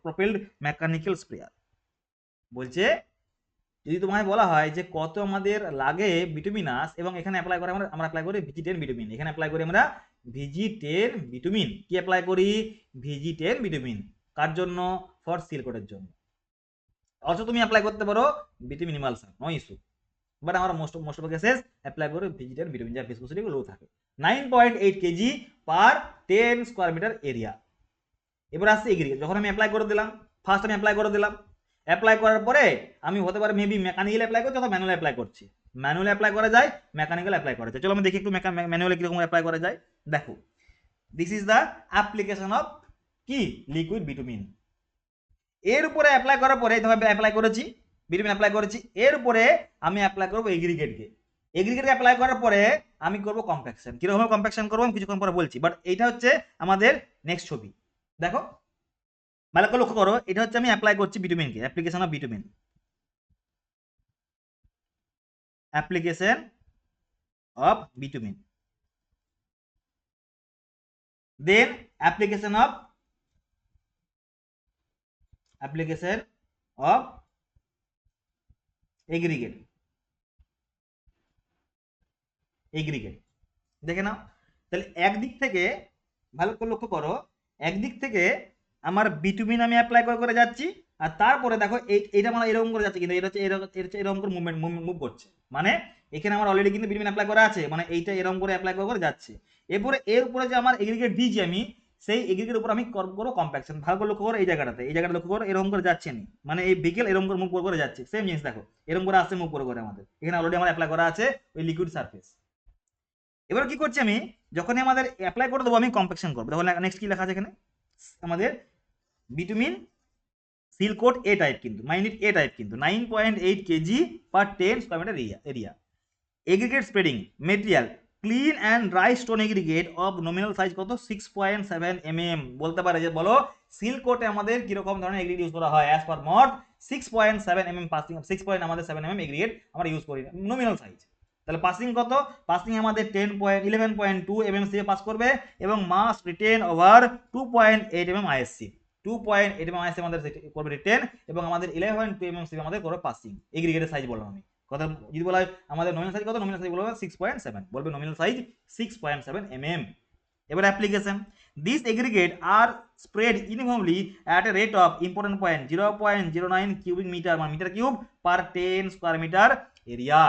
Speaker 1: propelled mechanical sprayer. বলছে যদি তোমায় বলা হয় যে কত আমাদের লাগে বিটুমিনাস, এবং এখানে অ্যাপ্লাই করে আমরা অ্যাপ্লাই করি ভিজি10 বিটুমিন, এখানে অ্যাপ্লাই করি আমরা ভিজি10 বিটুমিন। কি অ্যাপ্লাই করি? ভিজি10 বিটুমিন। কার জন্য? ফর সিল কোটের জন্য। অলসো তুমি অ্যাপ্লাই করতে পারো bitumen emulsion, no issue, but আমরা মোস্ট অফ কেসেস অ্যাপ্লাই করি ভিজি10 বিটুমিন, যার ভিসকোসিটি লো থাকে। 9.8 KG per 10 square metre area. এবার আসছে এগ্রিগেট। যখন আমি অ্যাপ্লাই করে দিলাম, ফার্স্ট আমি অ্যাপ্লাই করে দিলাম, অ্যাপ্লাই করার পরে আমি হতে পারে মেবি মেকানিক্যাল অ্যাপ্লাই করছি অথবা ম্যানুয়াল অ্যাপ্লাই করছি। ম্যানুয়াল অ্যাপ্লাই করা যায়, মেকানিক্যাল অ্যাপ্লাই করা যায়। চলো আমি দেখি একটু ম্যানুয়ালি কিরকম অ্যাপ্লাই করা যায়। দেখো, this is the application of কি লিকুইড বিটুমিন। এর উপরে অ্যাপ্লাই করার পরে ধরো অ্যাপ্লাই করেছি বিটুমিন, অ্যাপ্লাই করেছি, এর উপরে আমি অ্যাপ্লাই করবো এগ্রিগেটকে। এগ্রিগেটকে অ্যাপ্লাই করার পরে আমি করবো কম্প্যাকশন। কিরকম কম্প্যাকশন করবো আমি কিছুক্ষণ পরে বলছি, বাট এইটা হচ্ছে আমাদের নেক্সট ছবি। দেখো ভালো করে লক্ষ্য করো, এটা হচ্ছে আমি অ্যাপ্লাই করছি বিটুমিনকে, application of bitumen, application of bitumen, then application of aggregate. দেখে নাও তাহলে একদিক থেকে, ভালো করে লক্ষ্য করো, একদিক থেকে আমার বিটুমিন আমি অ্যাপ্লাই করে যাচ্ছি, আর তারপরে দেখো এইটা আমার এরকম করে যাচ্ছে, কিন্তু এটা হচ্ছে এরকম করে মুভ করছে, মানে এখানে আমার অলরেডি কিন্তু বিটুমিন অ্যাপ্লাই করা আছে, মানে এইটা এরকম করে অ্যাপ্লাই করে যাচ্ছে। এরপরে এর উপরে যে আমার এগ্রিগেট দিয়েছি আমি, সেই এগ্রিগেট উপর আমি করবো কম্প্যাকশন। ভালো করে লক্ষ্য করো, এই জায়গাটা লক্ষ্য করো, এরকম করে যাচ্ছে নি, মানে এই বিকেল এরকম করে মুভ করে যাচ্ছে। সেম জিনিস দেখো, এরকম করে আসছে মুভ করে আমাদের এখানে অলরেডি আমার অ্যাপ্লাই করা আছে ওই লিকুইড সারফেস। এবার কি করছি আমি, যখনই আমাদের অ্যাপ্লাই করে দেবো আমি কম্প্যাকশন করবো। তাহলে নেক্সট কি লেখা আছে এখানে, আমাদের bitumen seal coat A type, কিন্তু মাইন্ড ইট এ টাইপ, কিন্তু 9.8 KG per 10 square metre area. Aggregate spreading material clean and dry stone aggregate of nominal size কত 6.7 mm। বলতে পারে যে বলো সিল কোটে আমাদের কিরকম ধরনের এগ্রিগেট ইউজ করা হয়। As per MoRTH 6.7 mm passing, 6.7 mm aggregate আমরা ইউজ করি নমিনাল সাইজ। তাহলে পাসিং কত? পাসিং আমাদের 11.2 mm সিএ পাস করবে, এবং mass retain over 2.8 mm IS sieve, 2.8 mm IS sieve আমাদের করবে রিটেন, এবং আমাদের 11.2 mm সিএ আমাদের করবে পাসিং। এগ্রিগেটের সাইজ বললাম আমি। কথা যদি বলা হয় আমাদের নমিনাল সাইজ কত, নমিনাল সাইজ বলবে 6.7, বলবে নমিনাল সাইজ 6.7 mm। এবার application, this aggregate are spread uniformly at a rate of important point 0.09 cubic metre মানে metre cube per 10 square metre area.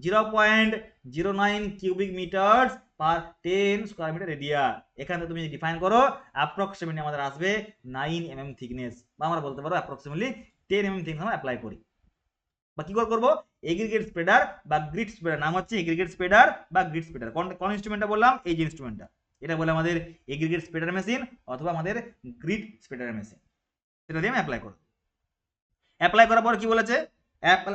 Speaker 1: 0.09 cubic metre per 10 square metre area. এখানে তুমি define করো, approximately আমাদের আসবে 9 mm thickness, বা আমরা বলতে পারো অ্যাপ্রক্সিমেটলি 10 mm থিকনেস আমরা অ্যাপ্লাই করি। বা কি করবো, এগ্রিগেট স্প্রেডার বা গ্রিড স্প্রেডার, নাম হচ্ছে এগ্রিগেট স্প্রেডার বা গ্রিড স্প্রেডার। কোন ইনস্ট্রুমেন্টটা বললাম, এই যে ইনস্ট্রুমেন্টটা, এটা বলে আমাদের এগ্রিগেট স্প্রেডার মেশিন অথবা আমাদের গ্রিড স্প্রেডার মেশিন। সেটা দিয়ে আমি অ্যাপ্লাই করব। অ্যাপ্লাই করার পর কি বলেছে,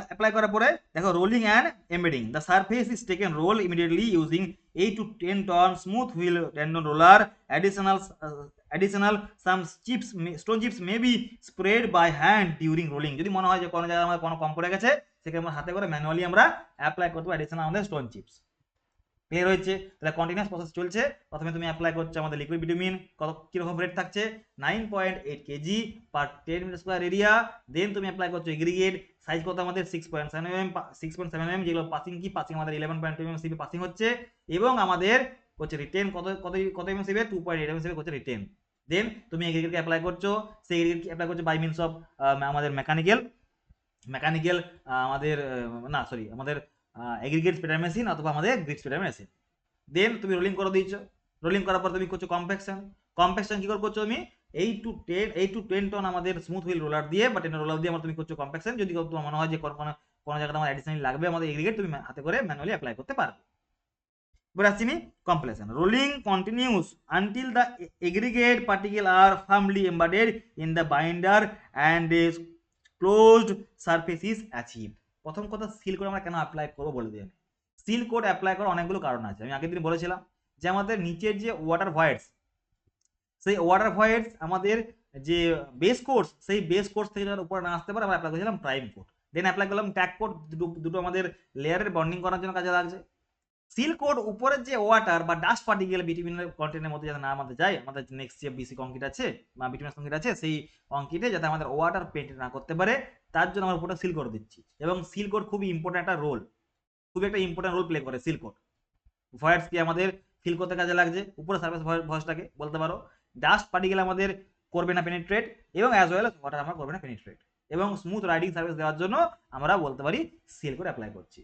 Speaker 1: অ্যাপ্লাই করার পরে দেখো rolling and embedding, the surface is taken roll immediately using 8 to 10 ton smooth wheel tendon roller. additional some chips stone chips may be sprayed by hand during rolling। যদি মনে হয় যে কোনো জায়গায় আমার কোনো কম পড়ে গেছে, সেখানে আমরা হাতে করে ম্যানুয়ালি আমরা অ্যাপ্লাই করতে পারি অ্যাডিশনাল আমাদের স্টোন চিপস। ক্লিয়ার হয়েছে? তাহলে কন্টিনিউয়াস প্রসেস চলছে। প্রথমে তুমি অ্যাপ্লাই করছো আমাদের লিকুইড বিটুমিন, কত কিরকম রেট থাকছে 9.8 KG per 10 metre square area. দেন তুমি অ্যাপ্লাই করছো এগ্রিগেট, সাইজ কত আমাদের 6.7 mm, 6.7 mm, যেগুলো পাসিং কি পাসিং আমাদের 11.2 mm সিবি পাসিং হচ্ছে, এবং আমাদের হচ্ছে রিটেন কত কত কত mm সিবি 2.8 mm সিবি হচ্ছে রিটেন। দেন তুমি এগ্রিগেটকে অ্যাপ্লাই করছো, সেই এগ্রিগেটকে অ্যাপ্লাই করছো বাই মিনস অফ আমাদের মেকানিক্যাল আমাদের না সরি আমাদের এগ্রিগেট স্প্রেডার মেশিন অথবা আমাদের গ্রিড স্প্রেডার মেশিন। দেন তুমি রোলিং করে দিয়েছো, রোলিং করার পর তুমি করছো কম্প্যাকশন কি করছো তুমি 8 to 10 টন আমাদের স্মুথ হুইল রোলার দিয়ে বা টেন রোলার দিয়ে তুমি করছো কম্প্যাকশন। যদি তোমার মনে হয় যে কোনো জায়গাটা আমার অ্যাডিশনালি লাগবে আমাদের এগ্রিগেট, তুমি হাতে করে ম্যানুয়ালি অ্যাপ্লাই করতে পারবে। এবার আসছি আমি completion. Rolling continues until the aggregate particle are firmly embedded in the binder and closed surface is achieved. প্রথম কথা, সিল কোড আমরা কেন অ্যাপ্লাই করবো বলে দিই আমি। সিল কোড অ্যাপ্লাই করার অনেকগুলো কারণ আছে। আমি আগের দিন বলেছিলাম যে আমাদের নিচের যে ওয়াটার ভয়েডস, সেই ওয়াটার ভয়েডস আমাদের যে বেস কোর্স, সেই বেস কোর্স থেকে যারা উপরে না আসতে পারে আমরা অ্যাপ্লাই করেছিলাম প্রাইম কোড, দেন অ্যাপ্লাই করলাম ট্যাগ কোড, দুটো আমাদের লেয়ারের বন্ডিং করার জন্য কাজে লাগছে। সিল কোড উপরের যে ওয়াটার বা ডাস্ট পার্টিকেল বিটুমিনের কন্টেন্টের মধ্যে যাতে না আমাদের যায়, আমাদের নেক্সট যে বিসি কংক্রিট আছে বা বিটুমিনাস কংক্রিট আছে সেই কংক্রিটে যাতে আমাদের ওয়াটার পেন্ট না করতে পারে, তার জন্য আমরা উপরটা সিল করে দিচ্ছি। এবং সিল কোড খুবই ইম্পর্টেন্ট একটা রোল, খুবই একটা ইম্পর্টেন্ট রোল প্লে করে সিল কোড। ভয়েডস কি আমাদের ফিল করতে কাজে লাগছে, উপরে সার্ফেস ভয়েসটাকে বলতে পারো। ডাস্ট পার্টিকেল আমাদের করবে না পেনিট্রেট, এবং অ্যাজ ওয়েল ওয়াটার আমরা করবে না পেনিট্রেট, এবং স্মুথ রাইডিং সার্ভিস দেওয়ার জন্য আমরা বলতে পারি সিল কোড অ্যাপ্লাই করছি।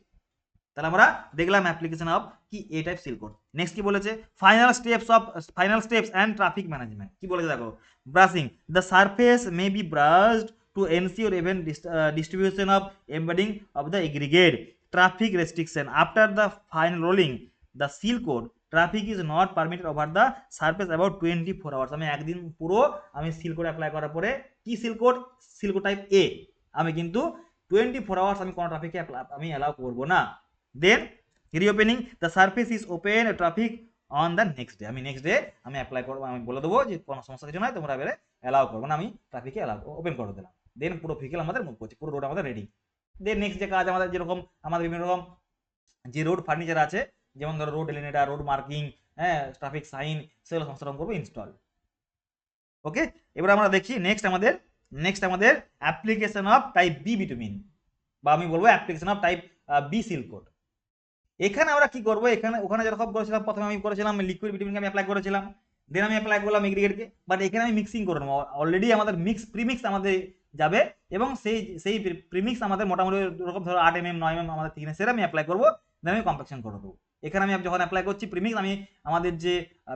Speaker 1: তাহলে আমরা দেখলাম অ্যাপ্লিকেশন অফ কি এ টাইপ সিল কোড। নেক্সট কি বলেছে, final steps and traffic management. কি বলেছে দেখো, brushing the surface may be brushed to ensure even distribution of embedding of the aggregate traffic restriction after the final rolling the seal code traffic is not permitted over the surface about 24 hours। আমি একদিন পুরো আমি seal code apply করার পরে, কি seal code type এ, আমি কিন্তু 24 hours আমি কোনো ট্রাফিকে আমি অ্যালাউ করবো না। Then reopening the surface is open traffic on the next day, আমি নেক্সট ডে আমি অ্যাপ্লাই করবো, আমি বলে দেবো যে কোনো সমস্যা কিছু নয়, তোমরা এবারে অ্যালাউ করবো না, আমি ট্রাফিকে অ্যালাউ ওপেন করে দিলাম। দেন পুরো ভেহিকেল আমাদের মুভ করছে, পুরো রোড আমাদের রেডি। দেন নেক্সট যে কাজ আমাদের, যেরকম আমাদের বিভিন্ন রকম যে রোড ফার্নিচার আছে, যেমন ধরো রোড এলিনেটার, রোড মার্কিং, হ্যাঁ, ট্রাফিক সাইন, সেগুলো সমস্ত রকম করবো ইনস্টল। ওকে, এবার আমরা দেখি নেক্সট আমাদের application of type B bitumen, বা আমি বলবো application of type B seal coat. এখানে আমরা কি করবো, ওখানে যেরকম করেছিলাম, প্রথমে আমি করেছিলাম লিকুইড বিটুমিনকে আমি অ্যাপ্লাই করেছিলাম, দেন আমি অ্যাপ্লাই করলাম এগ্রিগেটকে, বাট এখানে আমি মিক্সিং করে নেবো। অলরেডি আমাদের প্রিমিক্স আমাদের যাবে, এবং সেই প্রিমিক্স আমাদের মোটামুটি ওরকম ধরো 8 mm 9 mm আমাদের থিকনেসের আমি অ্যাপ্লাই করবো, দেন আমি কম্প্যাকশন করে দেবো। এখানে আমি যখন অ্যাপ্লাই করছি প্রিমিক্স, আমি আমাদের যে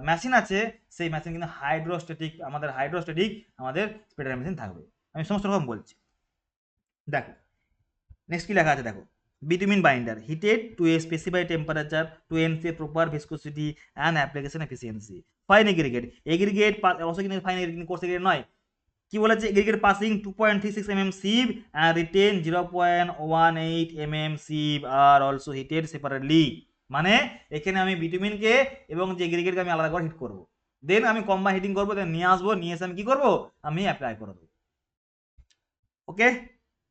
Speaker 1: মেশিন আছে সেই মেশিন কিন্তু হাইড্রোস্ট্যাটিক আমাদের স্প্রেডার মেশিন থাকবে। আমি সমস্ত রকম বলছি। দেখো নেক্সট কি লেখা আছে, দেখো bitumen binder heated to a specified temperature to ensure proper viscosity and application efficiency. Fine aggregate অবশ্যই কিন্তু ফাইন এগ্রিগেট কোর্স এগ্রিগেট নয়। কি বলেছে, aggregate passing 2.36 mm sieve and retain 0.18 mm sieve are also heated separately। মানে এখানে আমি বিটুমিনকে এবং যে এগ্রিগেটকে আমি আলাদা করে হিট করব, দেন আমি কম্বাইন হিটিং করব, দেন নিয়ে আসবো, নিয়ে এসে আমি কি করব, আমি অ্যাপ্লাই করে দেবো। ওকে,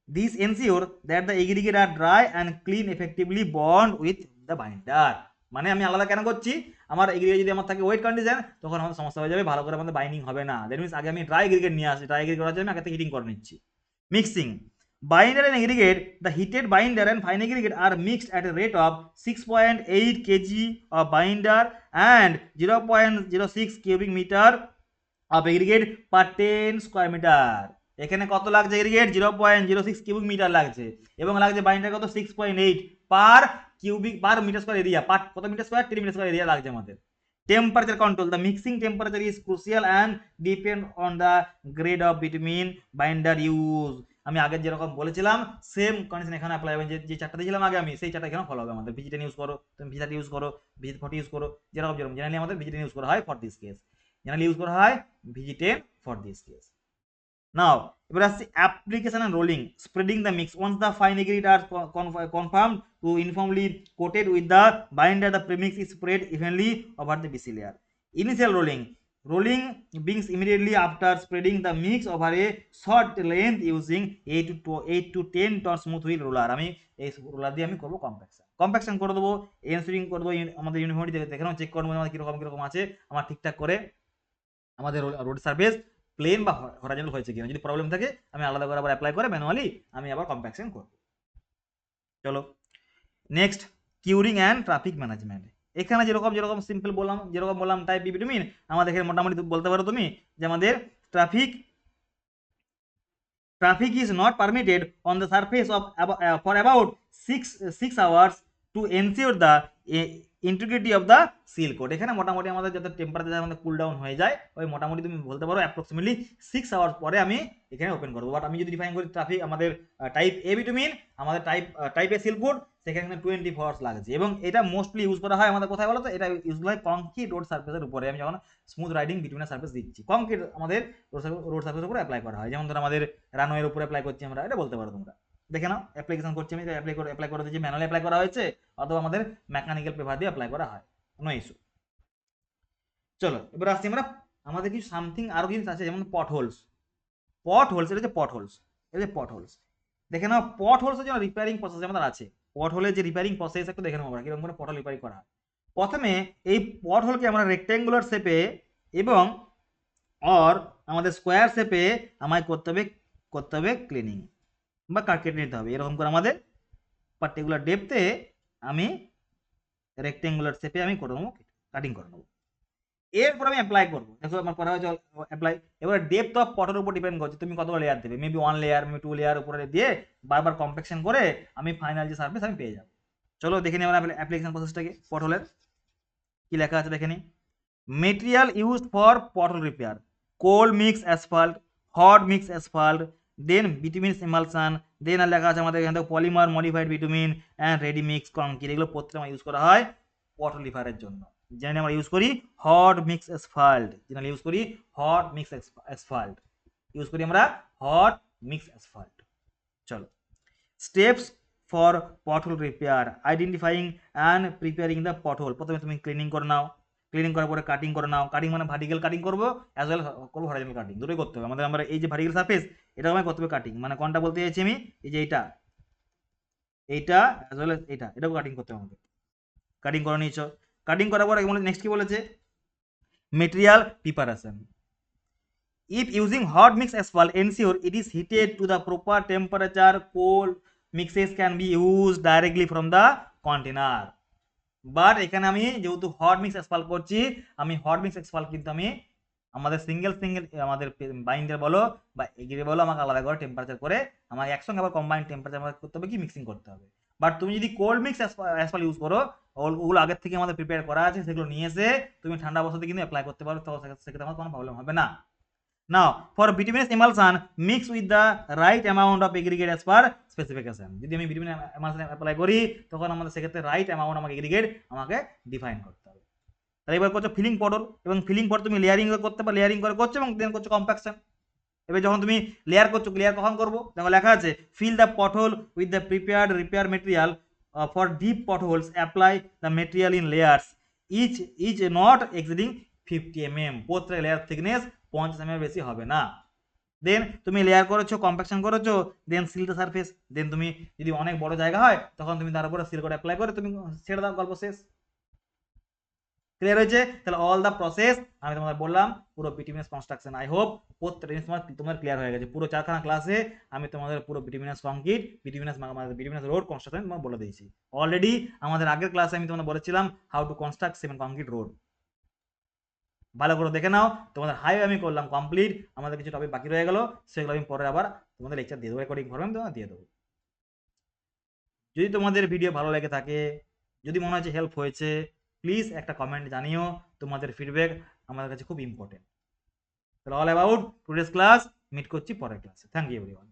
Speaker 1: this ensure that the aggregate are dry and clean effectively bond with the binder। মানে আমি আলাদা কেন করছি, আমার এগ্রিগেট যদি আমার থাকে ওয়েট কন্ডিশন, তখন আমাদের সমস্যা হয়ে যাবে, ভালো করে আমাদের বাইন্ডিং হবে না। দ্যাট মিন্স আগে আমি ড্রাই এগ্রিগেট নিয়ে আসি, ড্রাই এগ্রিগেট করার জন্য আগে থেকে হিটিং করে নিচ্ছি। Mixing binder and aggregate, the heated binder and fine aggregate are mixed at a rate of 6.8 kg of binder and 0.06 cubic meter of aggregate per 10 square meter। এখানে কত লাগছে এগ্রিগেট, 0.06 কিউবিক মিটার লাগছে, এবং লাগছে binder কত 6.8 per metre square area, per কত metre square, 3 metre square area লাগছে আমাদের। Temperature control, the mixing temperature is crucial and depend on the grade of bitumen binder use. আমি আগে যেরকম বলেছিলাম সেম কন্ডিশন এখানে অ্যাপ্লাই হবে, যে চারটা দিয়েছিলাম আগে আমি, সেই চারটা এখানে ফলো হবে আমাদের। ভিজিটেন ইউজ করো, তুমি ভিজিট ইউজ করো, ভিজিট 40 ইউজ করো, যেরকম জেনারেলি আমাদের ভিজিটেন ইউজ করা হয় for this case, generally use করা হয় ভিজিটেন ফর দিস কেস। Now, এবার আসছে application and rolling, spreading the mix. Once the fine aggregate are confirmed to uniformly coated with the binder, the premix is spread evenly over the BC layer. Initial rolling begins immediately after spreading the mix over a short length using 8 to 10 ton smooth wheel roller। আমি এই roller দিয়ে আমি করবো compaction করে দেবো, এনসুরিং করে দেবো, আমাদের ইউনিফর্মিটি দেখে চেক করবো আমাদের কিরকম আছে, আমার ঠিকঠাক করে আমাদের রোড সার্ফেস প্লেন বা হরাইজন্টাল হয়েছে কিনা। যদি প্রবলেম থাকে আমি আলাদা করে আবার অ্যাপ্লাই করে ম্যানুয়ালি আমি আবার কম্প্যাকশন করব। চলো next, curing and traffic management. এখানে যেরকম সিম্পল বললাম, যেরকম বললাম টাইপ বি বিটুমিন, আমাদের এখানে মোটামুটি বলতে পারো তুমি যে আমাদের traffic is not permitted on the surface of for about 6 hours to ensure the integrity of the seal coat. এখানে মোটামুটি আমাদের যাতে টেম্পারেচার আমাদের কুল ডাউন হয়ে যায়, ওই মোটামুটি তুমি বলতে পারো অ্যাপ্রক্সিমেটলি 6 আওয়ার্স পরে আমি এখানে ওপেন করবো। বাট আমি যদি ডিফাইন করি ট্রাফিক আমাদের টাইপ এ বিটুমিন, আমাদের টাইপ এ সিল কোড, সেখানে 24 আওয়ার্স লাগছে। এবং এটা মোস্টলি ইউজ করা হয় আমাদের কোথায় বলো তো, এটা ইউজ হয় কংক্রিট রোড সার্ফেসের উপরে। আমি যখন স্মুথ রাইডিং বিটুমিনের সার্ফেস দিচ্ছি, কংক্রিট আমাদের রোড সার্ফেসের উপরে অ্যাপ্লাই করা হয়। যেমন ধর আমাদের রানওয়ের উপরে অ্যাপ্লাই করছি আমরা, এটা বলতে পারো তোমরা। দেখে নাও অ্যাপ্লিকেশন করছি আমি, অ্যাপ্লাই করে দিচ্ছি, ম্যানুয়ালি অ্যাপ্লাই করা হয়েছে অথবা আমাদের মেকানিক্যাল পেপার দিয়ে অ্যাপ্লাই করা হয়, নো ইস্যু। চলো এবার আসছি আমরা, আমাদের কিছু সামথিং আরো জিনিস আছে, যেমন পট হোলস। এটা হচ্ছে পট হোলস, এটা হচ্ছে পট হোলস। দেখে নাও পট হোলসের জন্য রিপেয়ারিং প্রসেস আমাদের আছে। পট হোলের যে রিপেয়ারিং প্রসেস একটু দেখে নেবো আমরা, কিরকম করে পট হোল রিপেয়ারিং করা হয়। প্রথমে এই পট হোলকে আমরা রেক্ট্যাঙ্গুলার শেপে এবং আমাদের স্কোয়ার শেপে আমায় করতে হবে ক্লিনিং বা কেটে নিতে হবে। এরকম করে আমাদের পার্টিকুলার ডেপথে আমি রেক্ট্যাঙ্গুলার শেপে আমি করে নেবো, কাটিং করে নেবো। এরপর আমি অ্যাপ্লাই করবো। দেখো আমার করা হয়েছে অ্যাপ্লাই। এবার ডেপথ অফ পটের উপর ডিপেন্ড করছে তুমি কত লেয়ার দেবে। মেবি 1 লেয়ার, মেবি 2 লেয়ার উপরে দিয়ে বারবার কম্প্যাকশন করে আমি ফাইনাল যে সার্ফেস আমি পেয়ে যাবো। চলো দেখে নিই আমরা অ্যাপ্লিকেশন প্রসেসটাকে। পটলের কি লেখা আছে দেখে নিই। Material used for pothole repair: cold mix asphalt, hot mix asphalt, then bitumen emulsion, then আর লেখা আছে আমাদের এখান থেকে polymer modified bitumen and ready mix concrete. এগুলো প্রত্যেকটা আমার ইউজ করা হয় পটল রিপেয়ারের জন্য। জেনারেলি আমরা ইউজ করি হট মিক্স অ্যাসফাল্ট, ইউজ করি হট মিক্স অ্যাসফাল্ট। চলো steps for pothole repair: identifying and preparing the pothole. প্রথমে তুমি ক্লিনিং করে নাও, ক্লিনিং করার পরে কাটিং করে নাও। কাটিং মানে ভার্টিক্যাল কাটিং করবো, অ্যাজ ওয়েল করবো হরাইজন্টাল কাটিং, দুটোই করতে হবে আমাদের। আমরা এই যে ভার্টিক্যাল সারফেস, এটা আমায় করতে হবে কাটিং, মানে কোনটা বলতে চাইছি আমি, এই যে এইটা অ্যাজ ওয়েল এটাও কাটিং করতে হবে আমাদের। কাটিং করে নিয়েছো, কাটিং করার পরে নেক্সট কি বলেছে, material preparation. If using hot mix asphalt, ensure it is heated to the proper temperature. Cold mixes can be used directly from the container. But এখানে আমি যেহেতু হট মিক্স অ্যাসফাল্ট করছি, আমি হট মিক্স অ্যাসফাল্ট কিন্তু আমি আমাদের single আমাদের binder বলো বা এগ্রি বলো, আমাকে আলাদা করে টেম্পারেচার করে আমাকে একসঙ্গে আবার কম্বাইন্ড টেম্পারেচার আমাকে করতে হবে কি, মিক্সিং করতে হবে। বাট তুমি যদি কোল্ড মিক্স অ্যাসফাল্ট ইউজ করো, ওগুলো আগের থেকে আমাদের প্রিপেয়ার করা আছে, সেগুলো নিয়ে এসে তুমি ঠান্ডা অবস্থাতে কিন্তু অ্যাপ্লাই করতে পারো, তো সেক্ষেত্রে আমার কোনো প্রবলেম হবে না। Now, for bituminous emulsion, mix with the right amount of aggregate as per specification. যদি আমি bituminous emulsion অ্যাপ্লাই করি, তখন আমাদের সেক্ষেত্রে রাইট অ্যামাউন্ট আমাকে এগ্রিগেট আমাকে ডিফাইন করতে হবে। তাহলে এবার করছো ফিলিং পটল, এবং ফিলিং পট তুমি লেয়ারিং করতে পারো, লেয়ারিং করে করছো এবং দেন করছো কম্প্যাকশন। এবার যখন তুমি লেয়ার করছো, লেয়ার কখন করবো দেখো লেখা আছে, fill the pothole with the prepared repair material for deep potholes, apply the material in layers each not exceeding 50 mm। প্রত্যেক লেয়ার থিকনেস 50 mm বেশি হবে না। দেন তুমি লেয়ার করেছো, কম্প্যাকশন করেছো, দেন সিল দ্য সারফেস। দেন তুমি যদি অনেক বড় জায়গা হয়, তখন তুমি তার উপরে সিল করে অ্যাপ্লাই করে তুমি ছেড়ে দাও, গল্প শেষ। ক্লিয়ার হয়েছে? তাহলে অল দ্য প্রসেস আমি তোমাদের বললাম পুরো বিটুমিনাস কনস্ট্রাকশন। আই হোপ প্রত্যেকটা জিনিস তোমার ক্লিয়ার হয়ে গেছে। পুরো 4খানা ক্লাসে আমি তোমাদের পুরো bituminous concrete, bituminous road construction তোমার বলে দিয়েছি অলরেডি। আমাদের আগের ক্লাসে আমি তোমাদের বলেছিলাম how to construct cement concrete road, ভালো করে দেখে নাও। তোমাদের হাইওয়ে আমি করলাম কমপ্লিট, আমাদের কিছু টপিক বাকি রয়ে গেল, সেগুলো আমি পরে আবার তোমাদের লেকচার দিয়ে দেবো, রেকর্ডিং ফর্মে আমি তোমাদের দিয়ে দেবো। যদি তোমাদের ভিডিও ভালো লেগে থাকে, যদি মনে হচ্ছে হেল্প হয়েছে, প্লিজ একটা কমেন্ট জানিও। তোমাদের ফিডব্যাক আমাদের কাছে খুব ইম্পর্টেন্ট। তাহলে all about today's class, meet করছি পরের ক্লাসে। Thank you everyone.